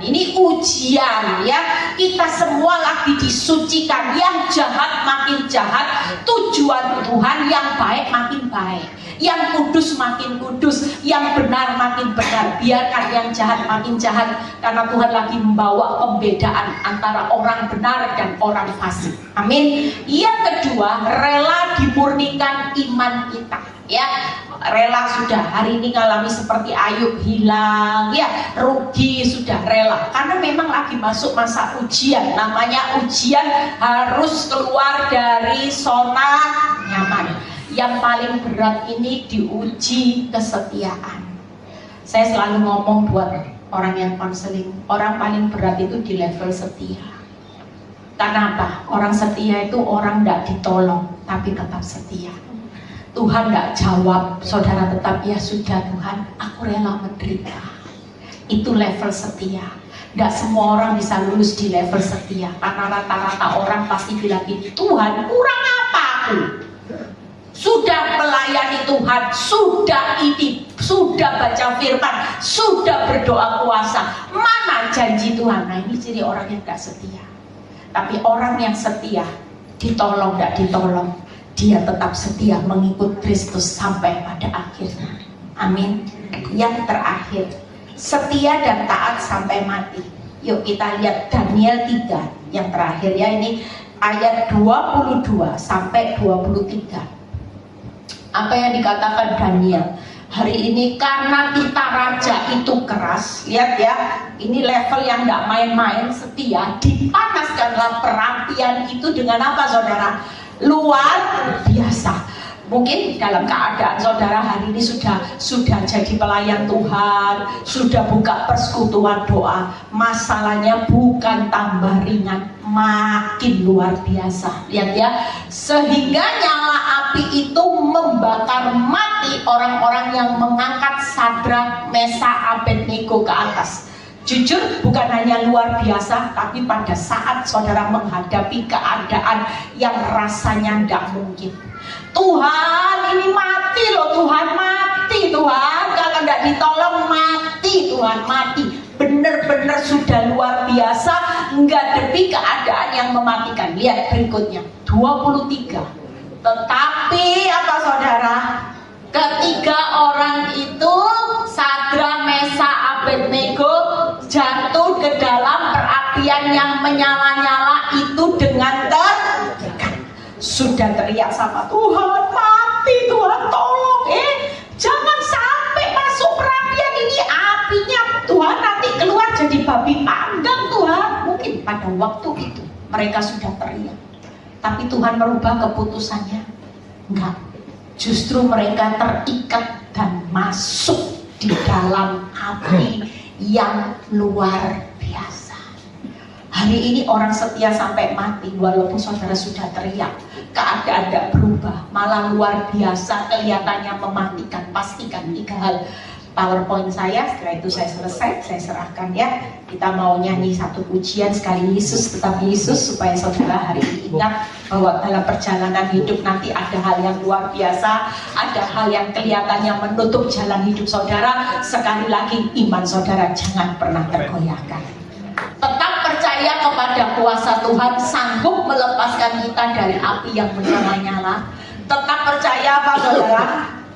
ini ujian ya. Kita semua lagi disucikan. Yang jahat makin jahat, tujuan Tuhan yang baik makin baik, yang kudus makin kudus, yang benar makin benar. Biarkan yang jahat makin jahat, karena Tuhan lagi membawa pembedaan antara orang benar dan orang fasik. Amin. Yang kedua, rela dimurnikan iman kita ya. Rela sudah hari ini ngalami seperti Ayub, hilang ya, rugi, sudah rela karena memang lagi masuk masa ujian. Namanya ujian harus keluar dari zona nyaman. Yang paling berat ini diuji kesetiaan. Saya selalu ngomong buat orang yang konseling, orang paling berat itu di level setia. Karena apa? Orang setia itu orang tidak ditolong tapi tetap setia. Tuhan tidak jawab, saudara tetap ya sudah Tuhan, aku rela menderita. Itu level setia. Tidak semua orang bisa lulus di level setia, karena rata-rata orang pasti bilang gini, Tuhan kurang apa aku? Sudah melayani Tuhan, sudah baca firman, sudah berdoa puasa, mana janji Tuhan? Nah ini ciri orang yang tidak setia. Tapi orang yang setia, ditolong tidak ditolong, dia tetap setia mengikut Kristus sampai pada akhirnya. Amin. Yang terakhir, setia dan taat sampai mati. Yuk kita lihat Daniel 3 yang terakhir ya, ini ayat 22 sampai 23. Apa yang dikatakan Daniel hari ini? Karena kita raja itu keras, lihat ya, ini level yang gak main-main, setia. Dipanaskanlah perapian itu dengan apa saudara? Luar biasa. Mungkin dalam keadaan saudara hari ini sudah jadi pelayan Tuhan, sudah buka persekutuan doa, masalahnya bukan tambah ringan, makin luar biasa. Lihat ya, sehingga nyala api itu membakar mati orang-orang yang mengangkat Sadrak, Mesak, Abednego ke atas. Jujur bukan hanya luar biasa, tapi pada saat saudara menghadapi keadaan yang rasanya tidak mungkin, Tuhan ini mati loh, Tuhan mati, Tuhan kalau tidak ditolong mati, Tuhan mati, benar-benar sudah luar biasa, menghadapi keadaan yang mematikan. Lihat berikutnya 23. Tetapi apa saudara? Ketiga orang itu, Sadrak, Mesak, Abednego, jatuh ke dalam perapian yang menyala-nyala itu dengan terdekat. Sudah teriak sama Tuhan, mati Tuhan tolong, jangan sampai masuk perapian ini, apinya Tuhan nanti keluar jadi babi panggang Tuhan. Mungkin pada waktu itu mereka sudah teriak, tapi Tuhan merubah keputusannya. Enggak, justru mereka terikat dan masuk di dalam api yang luar biasa. Hari ini orang setia sampai mati, walaupun saudara sudah teriak, keadaan tidak berubah, malah luar biasa, kelihatannya mematikan. Pastikan 3 hal. PowerPoint saya, setelah itu saya selesai, saya serahkan ya. Kita mau nyanyi satu pujian, sekali Yesus tetap Yesus, supaya saudara hari ini ingat bahwa dalam perjalanan hidup nanti ada hal yang luar biasa, ada hal yang kelihatannya menutup jalan hidup saudara. Sekali lagi, iman saudara jangan pernah tergoyahkan. Tetap percaya kepada kuasa Tuhan, sanggup melepaskan kita dari api yang menyala-nyala. Tetap percaya apa saudara?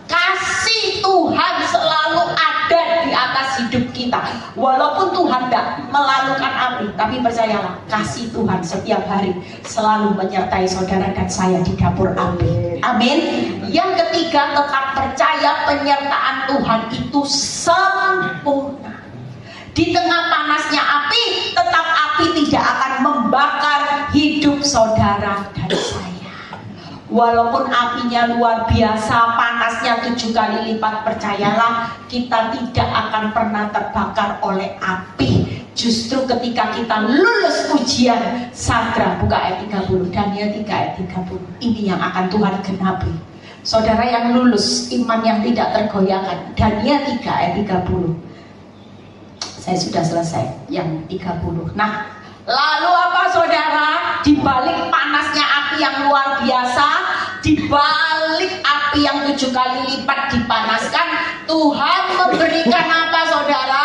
Kasih Tuhan selalu ada di atas hidup kita. Walaupun Tuhan tidak melalukan api, tapi percayalah, kasih Tuhan setiap hari selalu menyertai saudara dan saya di dapur api. Amin. Yang ketiga, tetap percaya penyertaan Tuhan itu sempurna. Di tengah panasnya api, tetap api tidak akan membakar hidup saudara dan saya. Walaupun apinya luar biasa, panasnya 7 kali lipat, percayalah kita tidak akan pernah terbakar oleh api. Justru ketika kita lulus ujian, Sadrak buka ayat 30, Daniel 3 ayat 30, ini yang akan Tuhan genapi. Saudara yang lulus, iman yang tidak tergoyahkan, Daniel 3 ayat 30. Saya sudah selesai yang 30. Nah, lalu apa saudara? Di balik panasnya api yang luar biasa, di balik api yang 7 kali lipat dipanaskan, Tuhan memberikan apa saudara?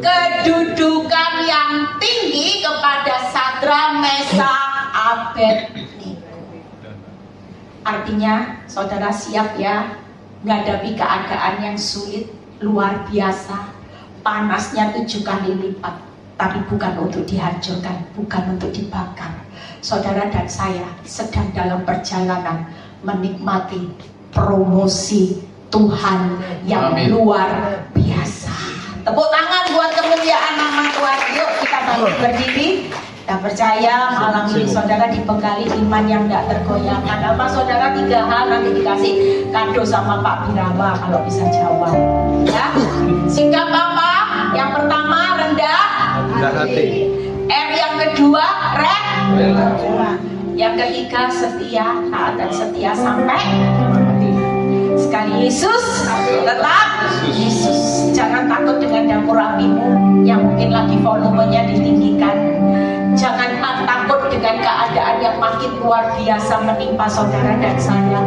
Kedudukan yang tinggi kepada Sadrak, Mesak, Abednego. Artinya saudara siap ya menghadapi keadaan yang sulit, luar biasa, panasnya 7 kali lipat, tapi bukan untuk dihancurkan, bukan untuk dibakar. Saudara dan saya sedang dalam perjalanan menikmati promosi Tuhan yang luar biasa. Tepuk tangan buat kemuliaan nama Tuhan. Yuk kita bangkit berdiri. Kita percaya malam ini saudara dibekali iman yang tidak tergoyahkan. Apa saudara 3 hal nanti dikasih kado sama Pak Birawa kalau bisa jawab. Ya, sikap apa? Yang pertama rendah hati. R yang kedua rela. Yang ketiga setia, taat dan setia sampai mati. Sekali Yesus, tetap Yesus. Jangan takut dengan dapur apimu yang mungkin lagi volumenya ditinggikan. Jangan takut dengan keadaan yang makin luar biasa menimpa saudara dan saya.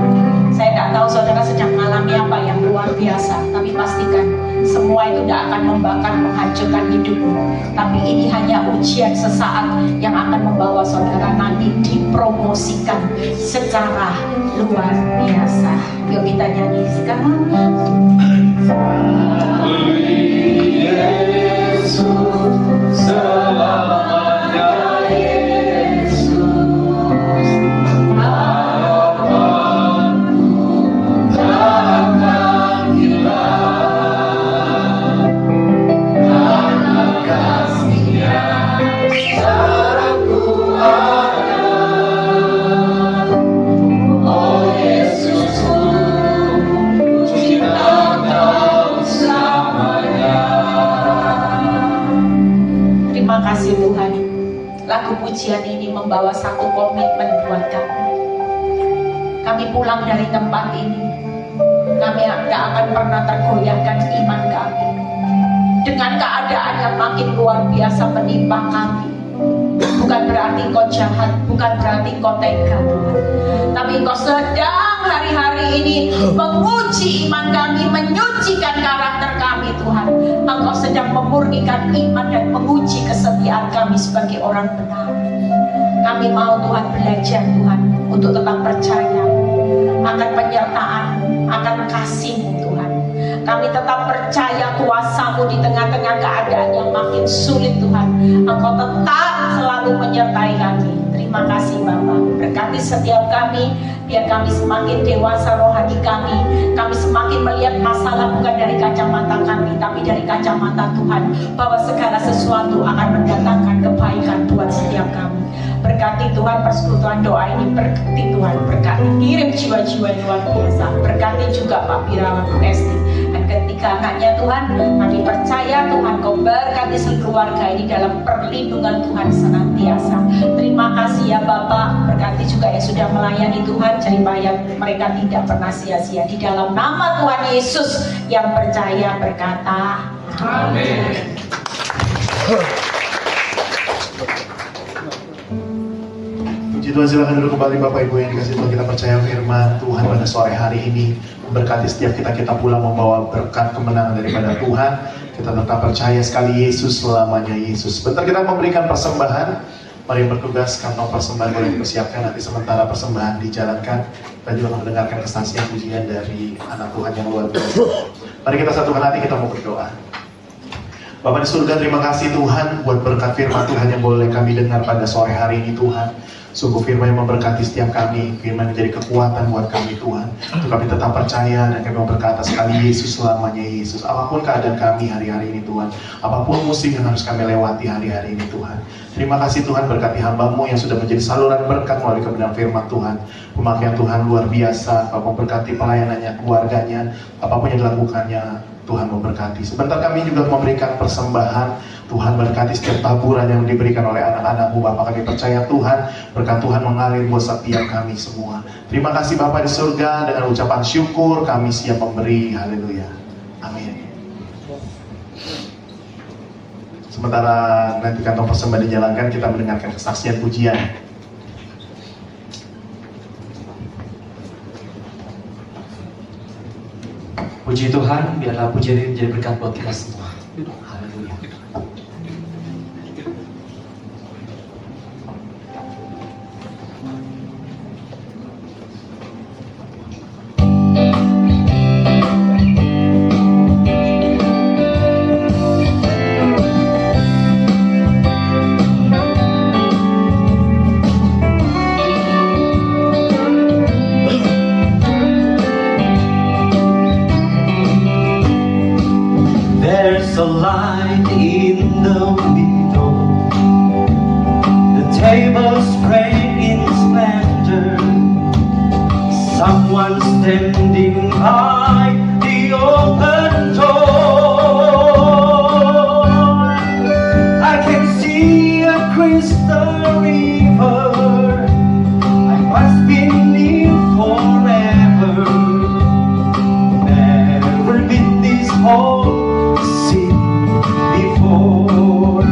Saya tidak tahu saudara sedang mengalami apa yang luar biasa, tapi pastikan semua itu tidak akan membakar, menghancurkan hidupmu. Tapi ini hanya ujian sesaat yang akan membawa saudara nanti dipromosikan secara luar biasa. Yuk kita nyanyi sekarang. Lagu pujian ini membawa satu komitmen buat kami. Kami pulang dari tempat ini, kami tidak akan pernah tergoyahkan iman kami dengan keadaan yang makin luar biasa menimpa kami. Bukan berarti kau jahat, bukan berarti kau tega, tapi kau sedang hari-hari ini menguji iman kami, menyucikan karakter kami, Tuhan. Engkau sedang memurnikan iman dan menguji kesetiaan kami sebagai orang benar. Kami mau Tuhan belajar Tuhan untuk tetap percaya akan penyertaan, akan kasih-Mu Tuhan. Kami tetap percaya kuasa-Mu di tengah-tengah keadaan yang makin sulit Tuhan. Engkau tetap selalu menyertai kami. Terima kasih Bapa. Berkati setiap kami, biar kami semakin dewasa rohani kami. Kami semakin melihat masalah bukan dari kacamata kami, tapi dari kacamata Tuhan. Bahwa segala sesuatu akan mendatangkan kebaikan buat setiap kami. Berkati Tuhan persekutuan doa ini, berkati Tuhan, berkati kirim jiwa-jiwa yang luar biasa. Berkati juga Pak Birawa, Bu Esti, dan ketiga anaknya Tuhan. Kami percaya Tuhan Kau berkati seluruh keluarga ini dalam perlindungan Tuhan senantiasa. Terima kasih ya Bapak, berkati juga yang sudah melayani Tuhan, supaya mereka tidak pernah sia-sia. Di dalam nama Tuhan Yesus yang percaya berkata amin. Tuhan, silakan duduk kembali Bapak Ibu yang dikasih Tuhan. Kita percaya firman Tuhan pada sore hari ini memberkati setiap kita pulang membawa berkat kemenangan daripada Tuhan. Kita tetap percaya sekali Yesus selamanya Yesus. Sebentar kita memberikan persembahan. Mari bertugas, kantong persembahan boleh dipersiapkan. Nanti sementara persembahan dijalankan, kita juga mendengarkan kesaksian pujian dari anak Tuhan yang luar biasa. Mari kita satukan hati, kita mau berdoa. Bapak di surga, terima kasih Tuhan buat berkat firman Tuhan yang boleh kami dengar pada sore hari ini Tuhan. Sungguh firman yang memberkati setiap kami, firman menjadi kekuatan buat kami Tuhan. Untuk kami tetap percaya dan kami mau berkata sekali Yesus selamanya Yesus. Apapun keadaan kami hari-hari ini Tuhan, apapun musim yang harus kami lewati hari-hari ini Tuhan. Terima kasih Tuhan, berkati hamba-Mu yang sudah menjadi saluran berkat melalui kebenaran firman Tuhan. Pemakaian Tuhan luar biasa, Bapak berkati pelayanannya, keluarganya, apapun yang dilakukannya, Tuhan memberkati. Sebentar kami juga memberikan persembahan. Tuhan berkati setiap taburan yang diberikan oleh anak-anak-Mu Bapak. Kami percaya Tuhan, berkat Tuhan mengalir buat setiap kami semua. Terima kasih Bapak di surga, dengan ucapan syukur kami siap memberi. Haleluya. Amin. Sementara nanti kantong persembahan dijalankan, kita mendengarkan kesaksian pujian. Puji Tuhan, biarlah pujian ini menjadi berkat buat kita semua. Haleluya. There's a light in the window, the table spread in splendor, someone standing by the open door. I can see a crystal river, I must be near forever. Never been this whole before.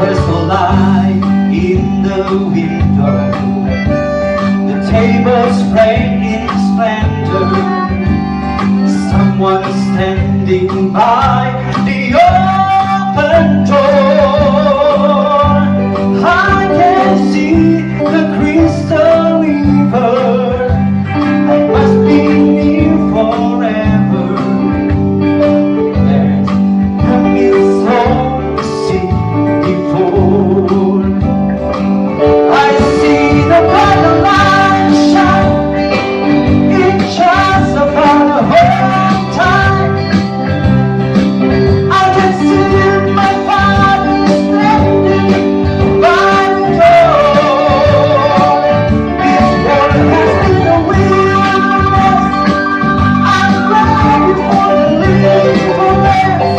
There's a light in the window, the table spread in splendor, someone standing by the open door. I can see the crystal river, I must be near forever. I see the bright light shine, it shines upon the whole time. I can see my Father standing by the door. This world has been a wilderness, I'm ready for the deliverance.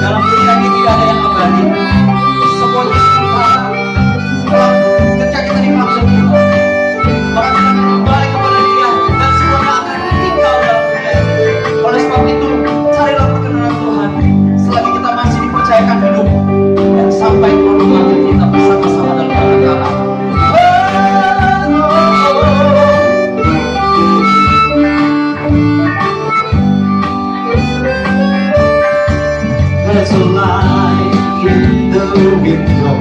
Dalam dunia ini tidak ada yang abadi. Semuanya sementara. Ketika kita dipanggil Tuhan, maka kita akan kembali kepada Dia dan semuanya akan tinggal dalam dunia ini. Oleh sebab itu, carilah perkenanan Tuhan selagi kita masih dipercayakan hidup dan sampai Tuhan memanggil kita bersama-sama dalam kata-kata. There's a light in the window,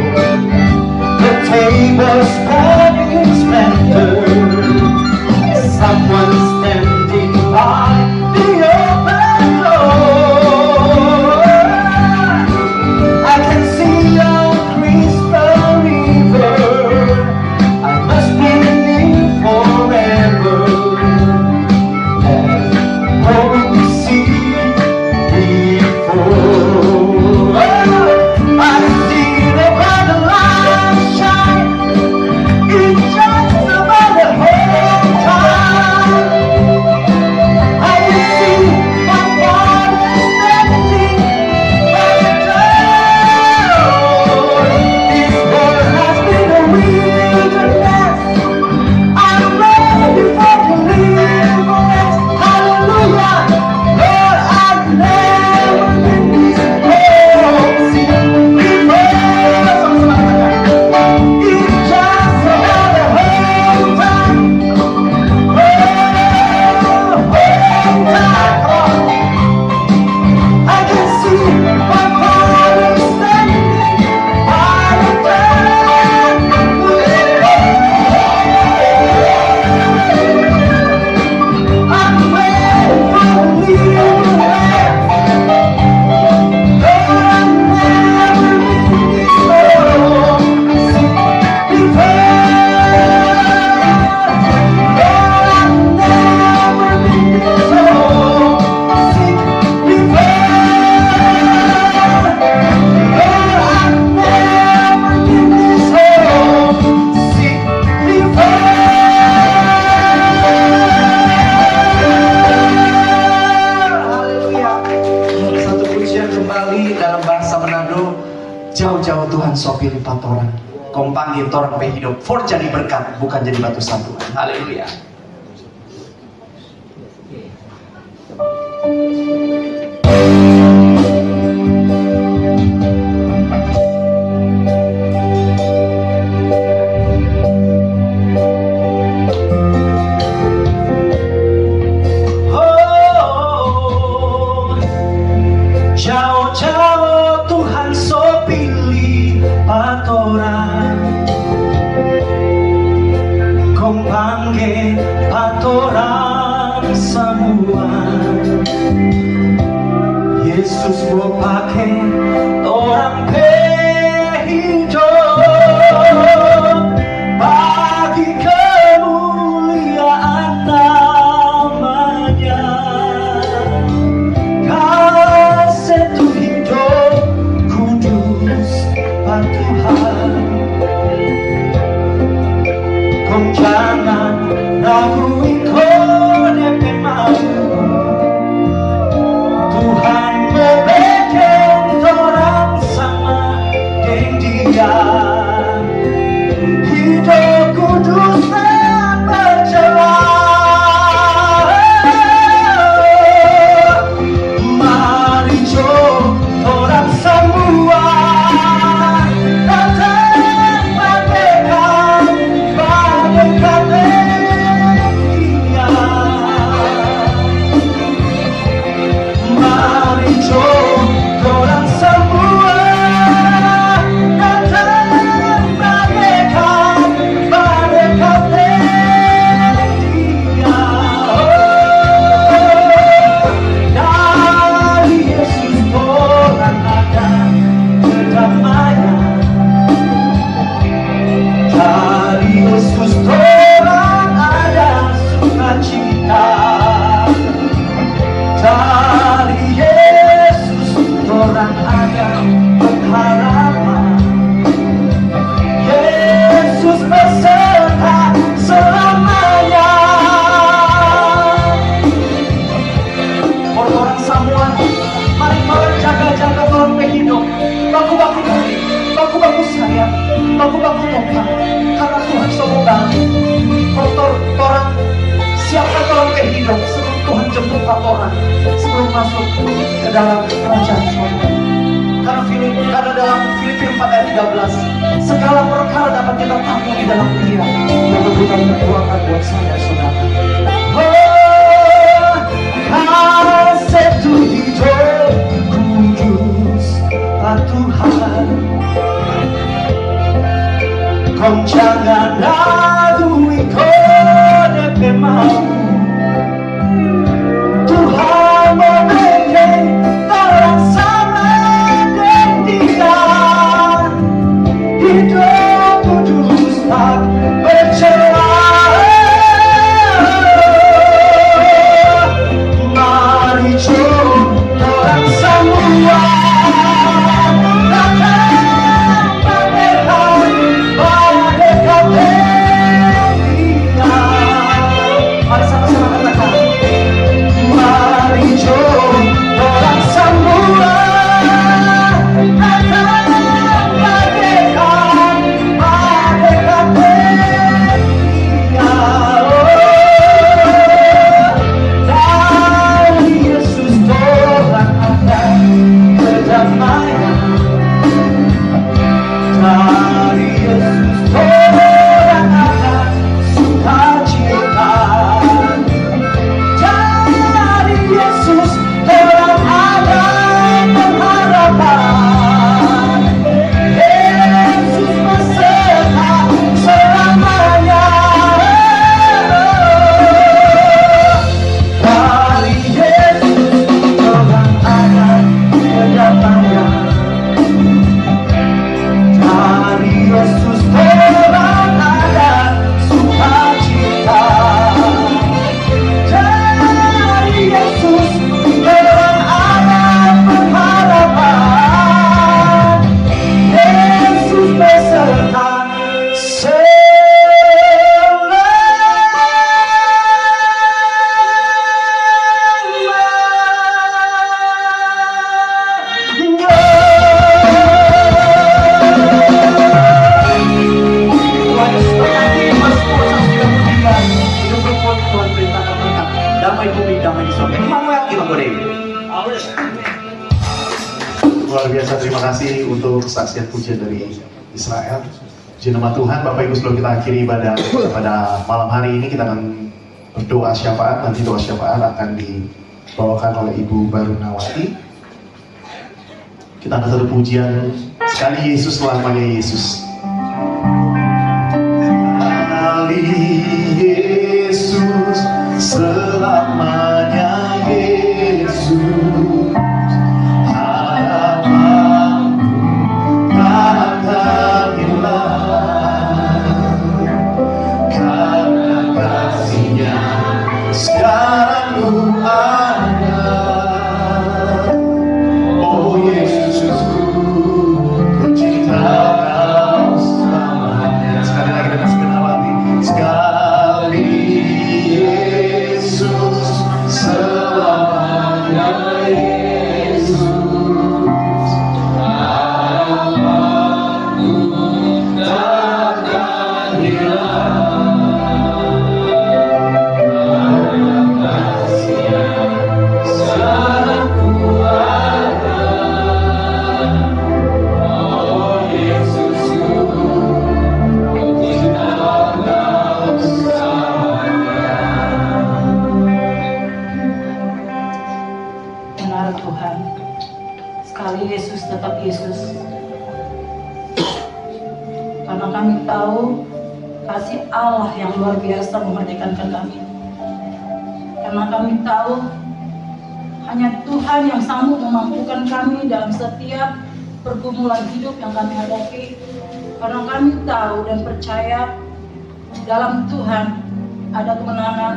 the table spread in splendor, someone standing by the open door. I can see a crystal river, I must be near forever. And hope we see before. I see the bright light shine, it shines about the whole time. I can see my Father standing by the door. This world has been a wilderness, I'm ready for deliverance. Hallelujah, Lord, I've never been this homesick before. It's just about the whole time. I can see my Father standing by the door. I'm ready for deliverance. Lord, I've never been this homesick before. Lord, I've never been this homesick before. Lord, I've never been this homesick before. Haleluya. Satu pujian kembali dalam bahasa Manado. Jauh-jauh Tuhan sopi lipat orang. Kompangi orang pe hidup for jadi berkat, bukan jadi batu sandungan. Haleluya. pake patoran semua. Yesus mau pake orang hidup bagi kemuliaan namanya. Kasih itu hidup kudus Pak Tuhan. Kau jangan ragui kau dapat mau. Tuhan mau bikin orang sama dengan Dia. Hidup kudus dan bercela. Mari jom orang semua datang bagaikan Dia. Mari jom orang semua datang bagaikan Dia. Dari Yesus orang ada kedamaian. Dari Yesus orang ada sukacita. Dari Yesus orang ada pengharapan. Yesus beserta selamanya. Orang-orang Samuan, mari jaga-jaga orang hidup. Baku-baku kali, baku-baku sayang, baku-baku Tuhan. Karena Tuhan semoga orang siapkan orang hidup sebelum Tuhan jemput orang sebelum masuk ke dalam kerajaan surga. Karena dalam Filipi 4 ayat 13, segala perkara dapat kita tanggung di dalam Dia yang berbuat berkuatan buat saya saudara. Oh, kasih itu hidup kudus Pak Tuhan. Kau jangan ragui kau dapat mau. Tuhan mau bikin orang sama dengan Dia. Hidup kudus tak bercela. Mari jom orang semua datang bagaikan Dia. Mari sama-sama katakan. Mari jom orang semua datang bagaikan Dia. Dari Yesus orang ada kedamaian. Dari Yesus orang ada sukacita. Dari Yesus orang ada pengharapan. Yesus beserta selamanya. Dari Yesus orang ada kedamaian. Dari Yesus orang ada sukacita. Dari Yesus orang ada pengharapan. Yesus beserta damai bumi, damai di sorga. Immanuel Immanuel. Luar biasa, terima kasih untuk kesaksian pujian dari Israel. Puji nama Tuhan. Bapak Ibu, sebelum kita akhiri ibadah pada malam hari ini, kita akan berdoa syafaat. Nanti doa syafaat akan dibawakan oleh Ibu Barunawati. Kita akan satu pujian sekali Yesus, selamanya Yesus. Sekali Yesus. Benar Tuhan, sekali Yesus tetap Yesus. Karena kami tahu kasih Allah yang luar biasa memerdekakan kami. Karena kami tahu hanya Tuhan yang sanggup memampukan kami dalam setiap pergumulan hidup yang kami hadapi. Karena kami tahu dan percaya dalam Tuhan ada kemenangan.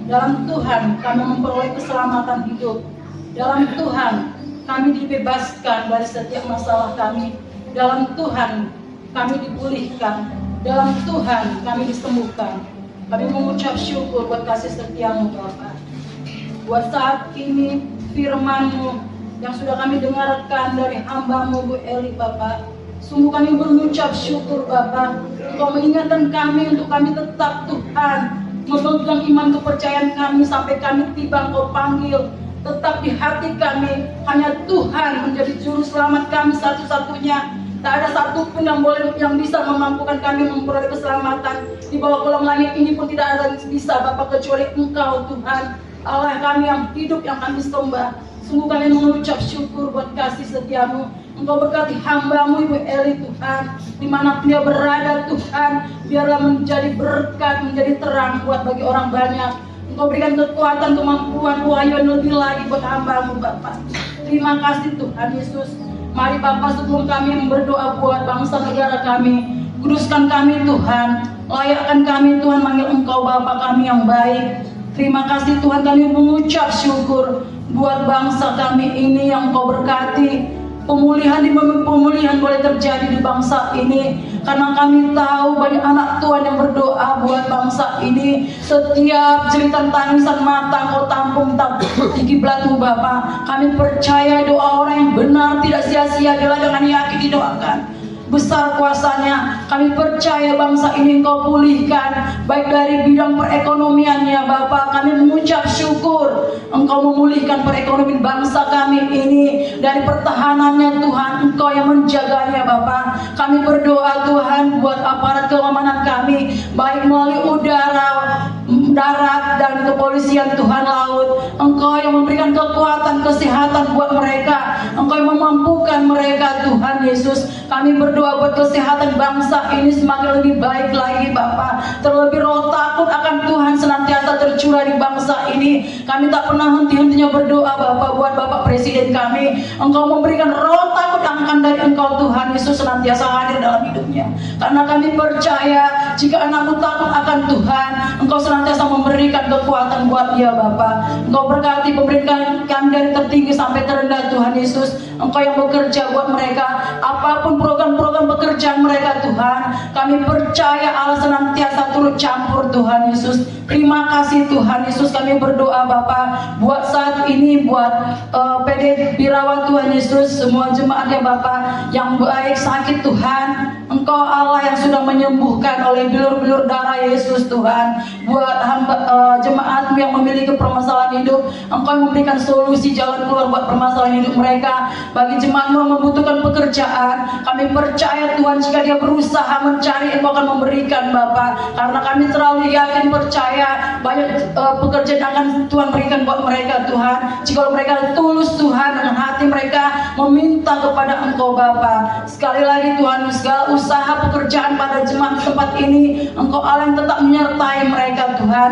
Dalam Tuhan kami memperoleh keselamatan hidup. Dalam Tuhan kami dibebaskan dari setiap masalah kami. Dalam Tuhan kami dipulihkan. Dalam Tuhan kami disembuhkan. Kami mengucap syukur buat kasih setiamu Bapa. Buat saat ini firman-Mu yang sudah kami dengarkan dari hamba-Mu Bu Eli Bapa. Sungguh kami mengucap syukur Bapa. Engkau mengingatkan kami untuk kami tetap Tuhan memegang iman kepercayaan kami sampai kami tiba Engkau panggil. Tetap di hati kami hanya Tuhan menjadi juru selamat kami satu-satunya. Tak ada satupun yang bisa memampukan kami memperoleh keselamatan di bawah kolong langit ini pun tidak ada yang bisa Bapak kecuali Engkau Tuhan Allah kami yang hidup yang kami sembah. Sungguh kami mengucap syukur buat kasih setiamu. Engkau berkati hamba-Mu Ibu Eli Tuhan, dimanapun dia berada Tuhan, biarlah menjadi berkat, menjadi terang buat bagi orang banyak. Engkau berikan kekuatan, kemampuan, wahyu lebih lagi buat hamba-Mu Bapak. Terima kasih Tuhan Yesus. Mari Bapak sebelum kami berdoa buat bangsa negara kami, kuduskan kami Tuhan, layakkan kami Tuhan manggil Engkau Bapa kami yang baik. Terima kasih Tuhan, kami mengucap syukur buat bangsa kami ini yang Engkau berkati. Pemulihan boleh terjadi di bangsa ini karena kami tahu banyak anak Tuhan yang berdoa buat bangsa ini. Setiap jeritan tangisan mata Engkau tampung di kiblat-Mu Bapa. Kami percaya doa orang yang benar tidak sia-sia bila dengan yakin didoakan. Besar kuasanya, kami percaya bangsa ini Engkau pulihkan, baik dari bidang perekonomiannya Bapak. Kami mengucap syukur Engkau memulihkan perekonomian bangsa kami ini. Dari pertahanannya Tuhan, Engkau yang menjaganya Bapak. Kami berdoa Tuhan buat aparat keamanan kami, baik melalui udara, darat, dan kepolisian Tuhan laut. Engkau yang memberikan kekuatan, kesehatan buat mereka. Engkau yang memampukan mereka Tuhan Yesus. Kami berdoa buat kesehatan bangsa ini semakin lebih baik lagi Bapak. Terlebih roh takut akan Tuhan senantiasa tercurah di bangsa ini. Kami tak pernah henti-hentinya berdoa Bapak buat Bapak Presiden kami. Engkau memberikan roh takut akan dari Engkau Tuhan Yesus senantiasa hadir dalam hidupnya. Karena kami percaya jika anakmu takut akan Tuhan, Engkau senantiasa memberikan kekuatan buat dia Bapak. Engkau berkati pemerintahan kami dari tertinggi sampai terendah Tuhan Yesus. Engkau yang bekerja buat mereka, apapun program-program pekerjaan mereka Tuhan, kami percaya Allah senantiasa turut campur Tuhan Yesus. Terima kasih Tuhan Yesus. Kami berdoa Bapak buat saat ini buat PD Birawa Tuhan Yesus, semua jemaatnya Bapak yang baik sakit Tuhan. Engkau Allah yang sudah menyembuhkan oleh bilur-bilur darah Yesus Tuhan. Buat hamba jemaat yang memiliki permasalahan hidup, Engkau yang memberikan solusi jalan keluar buat permasalahan hidup mereka. Bagi jemaat yang membutuhkan pekerjaan, kami percaya Tuhan jika dia berusaha mencari, Engkau akan memberikan Bapak. Karena kami terlalu yakin percaya banyak pekerjaan akan Tuhan berikan buat mereka Tuhan. Jika mereka tulus Tuhan dengan hati mereka meminta kepada Engkau Bapak. Sekali lagi Tuhan, segala usaha pekerjaan pada jemaat tempat ini, Engkau Allah yang tetap menyertai mereka Tuhan.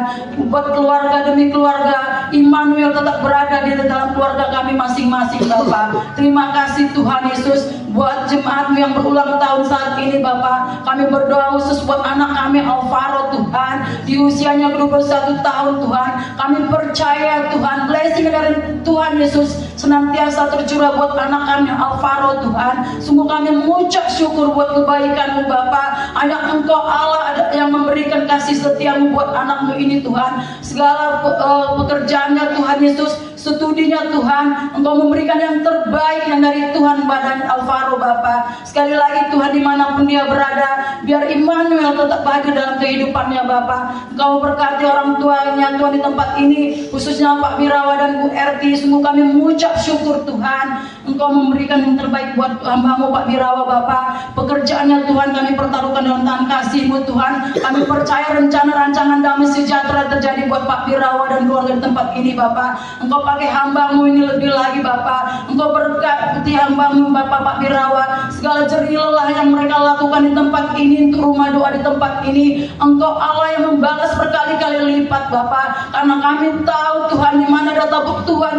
Buat keluarga demi keluarga, Immanuel tetap berada di dalam keluarga kami masing-masing Bapak. Terima kasih Tuhan Yesus. Buat jemaat yang berulang tahun saat ini Bapak, kami berdoa khusus buat anak kami Alvaro Tuhan, di usianya 21 tahun Tuhan. Kami percaya Tuhan, blessing dari Tuhan Yesus senantiasa tercurah buat anak kami Alvaro Tuhan. Sungguh kami mengucap syukur buat kebaikan-Mu Bapak. Hanya Engkau Allah yang memberikan kasih setia-Mu buat anak-Mu ini Tuhan. Segala pekerjaannya Tuhan Yesus studinya Tuhan, Engkau memberikan yang terbaik yang dari Tuhan badan Alvaro Bapa. Sekali lagi Tuhan, dimanapun dia berada, biar Immanuel tetap hadir dalam kehidupannya Bapa. Engkau berkati orang tuanya Tuhan di tempat ini, khususnya Pak Birawa dan Bu Erti. Sungguh kami mengucap syukur Tuhan, Engkau memberikan yang terbaik buat hamba-Mu Pak Birawa Bapa. Pekerjaannya Tuhan kami pertaruhkan dalam tangan kasih-Mu Tuhan. Kami percaya rencana rancangan damai sejahtera terjadi buat Pak Birawa dan keluarga di tempat ini Bapa. Engkau pakai hamba-Mu ini lebih lagi Bapa. Engkau berkati hamba-Mu Bapa Pak Birawa. Segala jerih lelah yang mereka lakukan di tempat ini, untuk rumah doa di tempat ini, Engkau Allah yang membalas berkali-kali lipat Bapa. Karena kami tahu Tuhan, di mana ada tabuk Tuhan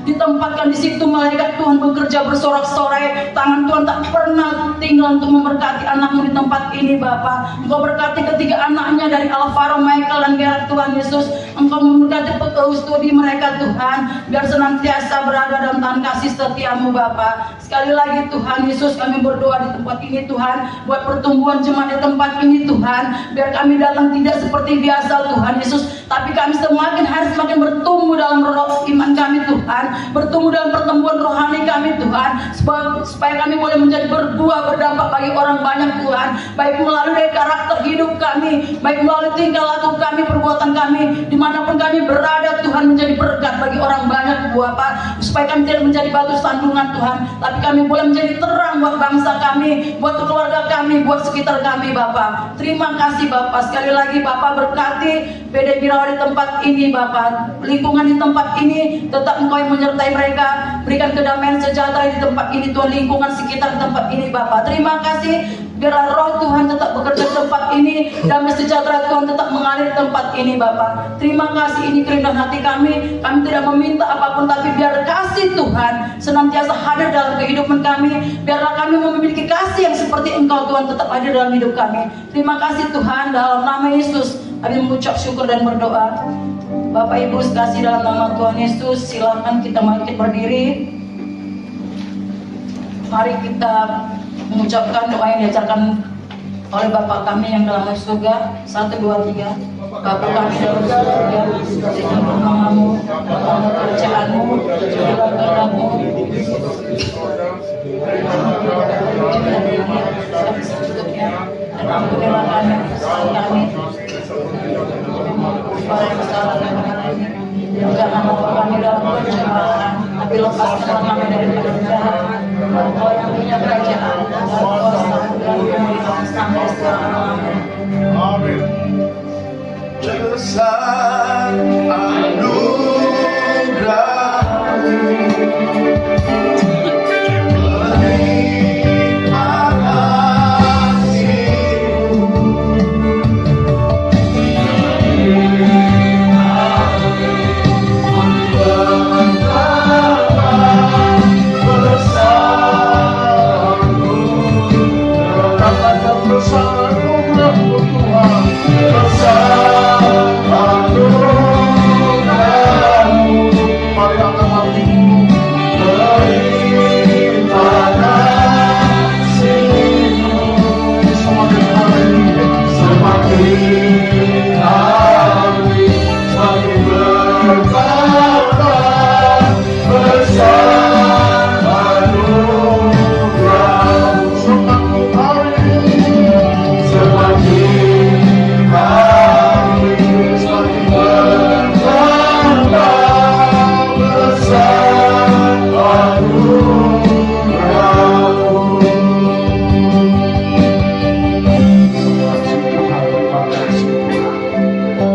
ditempatkan, di situ malaikat Tuhan bekerja bersorak-sorai. Tangan Tuhan tak pernah tinggal untuk memberkati anak-Mu di tempat ini Bapa. Engkau berkati ketiga anaknya dari Alvaro, Michael dan Gerard Tuhan Yesus. Engkau memberkati studi mereka Tuhan, biar senantiasa berada dalam tangan kasih setia-Mu Bapa. Sekali lagi Tuhan Yesus, kami berdoa di tempat ini Tuhan, buat pertumbuhan jemaat di tempat ini Tuhan. Biar kami datang tidak seperti biasa Tuhan Yesus, tapi kami semakin hari semakin bertumbuh dalam roh iman kami Tuhan, bertumbuh dalam pertumbuhan rohani kami Tuhan, supaya kami boleh menjadi berbuah berdampak bagi orang banyak Tuhan, baik melalui dari karakter hidup kami, baik melalui tingkah laku kami, perbuatan kami, dimanapun kami berada Tuhan, menjadi berkat bagi orang banyak Bapa, supaya kami tidak menjadi batu sandungan Tuhan, tapi kami boleh menjadi terang buat bangsa kami, buat keluarga kami, buat sekitar kami Bapa. Terima kasih Bapa. Sekali lagi Bapa berkati PD Birawa di tempat ini Bapa, lingkungan di tempat ini tetap Engkau yang menyertai mereka, berikan kedamaian sejahtera di tempat ini Tuhan, lingkungan sekitar tempat ini Bapa. Terima kasih, biarlah roh Tuhan tetap bekerja di tempat ini, damai sejahtera Tuhan tetap mengalir di tempat ini Bapa. Terima kasih, ini kerinduan hati kami tidak meminta apapun, tapi biar kasih Tuhan senantiasa hadir dalam kehidupan kami, biarlah kami memiliki kasih yang seperti Engkau Tuhan tetap hadir dalam hidup kami. Terima kasih Tuhan, dalam nama Yesus kami mengucap syukur dan berdoa. Bapak Ibu sekasih dalam nama Tuhan Yesus, silakan kita bangkit berdiri. Mari kita mengucapkan doa yang diajarkan oleh Bapa kami yang dalam surga. 1, 2, 3. Bapa kami dalam surga, dikumpulkan namamu, dalam kerjaanmu, dalam kehendak-Mu. Dan ampunilah kami kesalahan kami, jangan bawa kami dalam pencobaan, tapi lepaskanlah kami daripada jahat. Engkau yang punya kerajaan dan kuasa dan kemuliaan sampai selama-lamanya. Amin.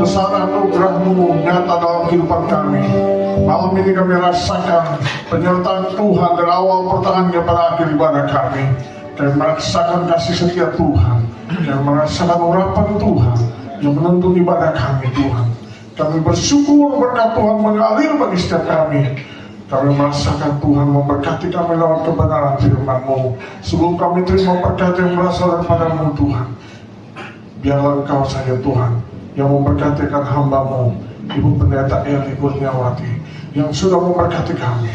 Besar anugerah-Mu nyata dalam kehidupan kami. Malam ini kami rasakan penyertaan Tuhan dari awal pertengahan pada akhir ibadah kami. Kami merasakan kasih setia Tuhan, kami merasakan urapan Tuhan yang menuntun ibadah kami Tuhan. Kami bersyukur berkat Tuhan mengalir bagi setiap kami. Kami merasakan Tuhan memberkati kami lewat kebenaran firman-Mu. Sebelum kami terima berkat yang berasal daripada-Mu Tuhan, biarlah Engkau saja Tuhan yang memberkatikan hamba-Mu, Ibu Pendeta Eli Kurniawati, yang sudah memberkati kami.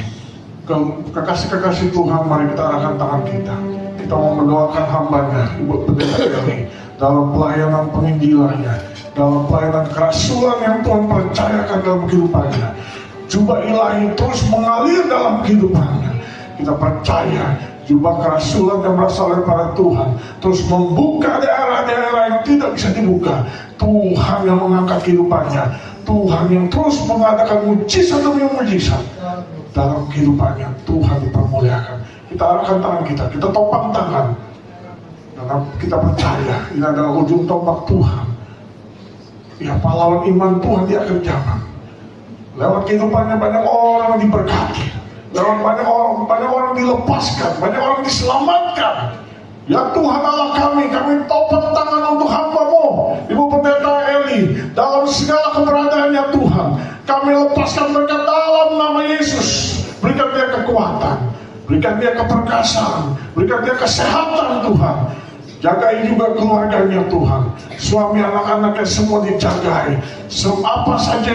Kekasih-kekasih Tuhan, mari kita arahkan tangan kita. Kita mau mendoakan hambanya, Ibu Pendeta Eli, dalam pelayanan penginjilannya, dalam pelayanan kerasulan yang Tuhan percayakan dalam kehidupannya. jubah ilahi terus mengalir dalam kehidupannya. Kita percaya jubah kerasulan yang berasal daripada Tuhan terus membuka daerah-daerah yang tidak bisa dibuka. Tuhan yang mengangkat kehidupannya, Tuhan yang terus mengadakan mujizat demi mujizat dalam kehidupannya. Tuhan dipermuliakan. Kita arahkan tangan kita topang tangan, karena kita percaya ini adalah ujung tombak Tuhan. Ya, pahlawan iman Tuhan di akhir zaman. Lewat kehidupannya banyak orang diberkati, lewat banyak orang dilepaskan, banyak orang diselamatkan. Ya Tuhan Allah kami topang tangan untuk hamba-Mu, Ibu Pendeta Eli, dalam segala keberadaannya Tuhan. Kami lepaskan mereka dalam nama Yesus. Berikan dia kekuatan, berikan dia keperkasaan, berikan dia kesehatan Tuhan. Jagai juga keluarganya Tuhan, suami anak-anaknya semua dijagai. Apa saja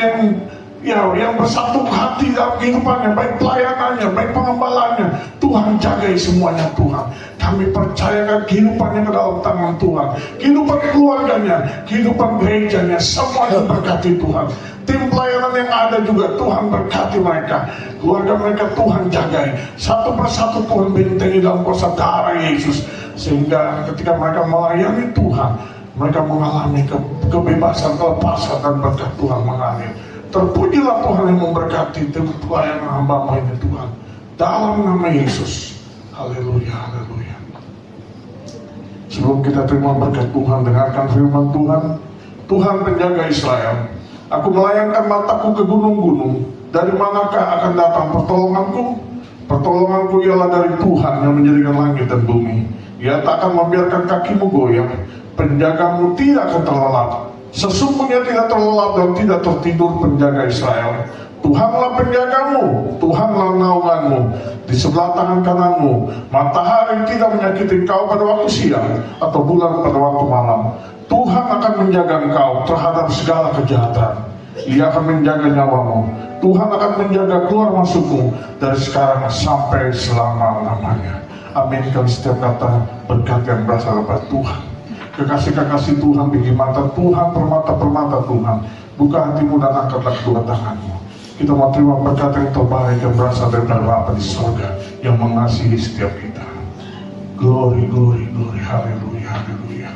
yang bersatu hati dalam kehidupannya, baik pelayanannya, baik pengembalanya, Tuhan jagai semuanya Tuhan. Kami percayakan kehidupannya ke dalam tangan Tuhan, kehidupan keluarganya, kehidupan gerejanya, semua diberkati Tuhan. Tim pelayanan yang ada juga Tuhan berkati mereka, keluarga mereka Tuhan jagai. Satu persatu Tuhan bentengi dalam kuasa darah Yesus, sehingga ketika mereka melayani Tuhan, mereka mengalami kebebasan, kelepasan, dan berkat Tuhan mengalir. Terpujilah Tuhan yang memberkati tim pelayanan hamba-Mu ini Tuhan, dalam nama Yesus. Haleluya, haleluya. Sebelum kita terima berkat Tuhan, dengarkan firman Tuhan. Tuhan penjaga Israel, aku melayangkan mataku ke gunung-gunung. Dari manakah akan datang pertolonganku? Pertolonganku ialah dari Tuhan yang menjadikan langit dan bumi. Ia tak akan membiarkan kakimu goyah, penjagamu tidak akan terlelap. Sesungguhnya tidak terlelap dan tidak tertidur penjaga Israel. Tuhanlah penjagamu, Tuhanlah naunganmu, di sebelah tangan kananmu. Matahari tidak menyakiti engkau pada waktu siang, atau bulan pada waktu malam. Tuhan akan menjaga engkau terhadap segala kejahatan. Ia akan menjaga nyawamu. Tuhan akan menjaga keluar masukmu dari sekarang sampai selama-lamanya. Aminkan setiap kata berkat yang berasal dari Tuhan. Kekasih-kekasih Tuhan, biji mata Tuhan, permata-permata Tuhan, buka hatimu dan angkatlah kedua tanganmu. Kita mau terima berkat yang terbaik yang berasal dari Bapa di sorga, yang mengasihi setiap kita. Glory, glory, glory, haleluya, haleluya.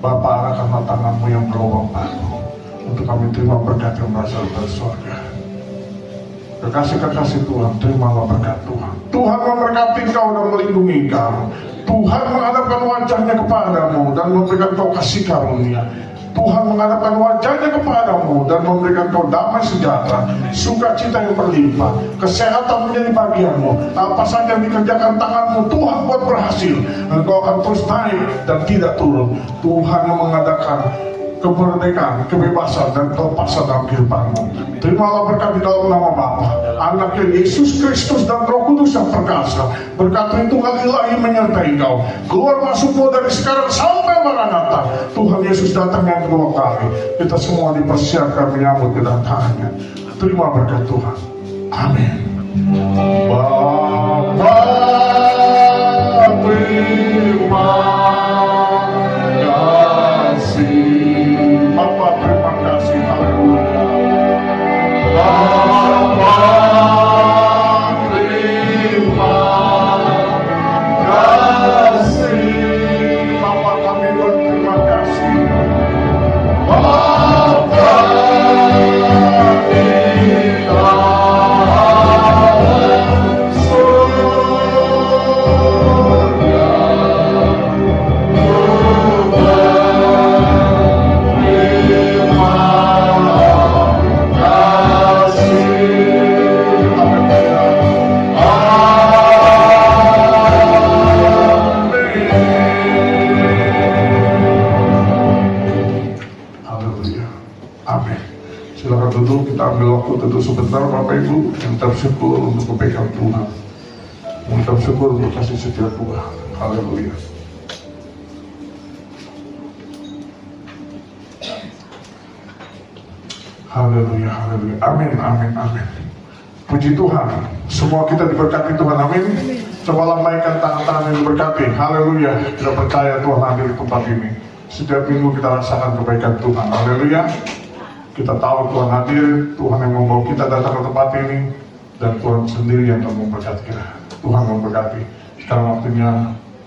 Bapa, arahkanlah tanganmu yang berlubang baru, untuk kami terima berkat yang berasal dari sorga. Kekasih-kekasih Tuhan, terimalah berkat Tuhan. Tuhan memberkati engkau dan melindungi engkau. Tuhan menghadapkan wajahnya kepadamu dan memberikan kau kasih karunia. Tuhan menghadapkan wajahnya kepadamu dan memberikan kau damai sejahtera, sukacita yang berlimpah, kesehatan menjadi bagianmu. Apa saja yang dikerjakan tanganmu, Tuhan buat berhasil. Engkau akan terus naik dan tidak turun. Tuhan yang mengadakan kemerdekaan, kebebasan, dan kelepasan dalam kehidupanmu. Terimalah berkat di dalam nama Bapa, Anaknya Yesus Kristus, dan Roh Kudus yang perkasa. Berkat Tuhan ilahi menyertai engkau. Keluar masukmu dari sekarang sampai Maranatha. Tuhan Yesus datang yang kedua kali. Kita semua dipersiapkan menyambut kedatangannya. Terima berkat Tuhan. Amin. Bapa, terima kasih. Bapa, terima kasih. Haleluya. Bapa, terima kasih. Bapa, kami berterima kasih. Bapa, tentu sebentar Bapak Ibu, mengucap syukur untuk kebaikan Tuhan, mengucap syukur untuk kasih setia Tuhan. Haleluya. Haleluya, haleluya. Amin, amin, amin. Puji Tuhan. Semua kita diberkati Tuhan. Amin. Coba lambaikan tangan-tangan yang diberkati. Haleluya. Kita percaya Tuhan hadir di tempat ini. Setiap minggu kita rasakan kebaikan Tuhan. Haleluya. Kita tahu Tuhan hadir, Tuhan yang membawa kita datang ke tempat ini, dan Tuhan sendiri yang akan memberkati kita. Tuhan memberkati. Sekarang waktunya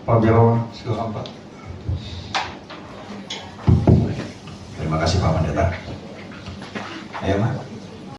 Pak Birawan, silakan Pak. Terima kasih Pak Pendeta. Ayo Pak.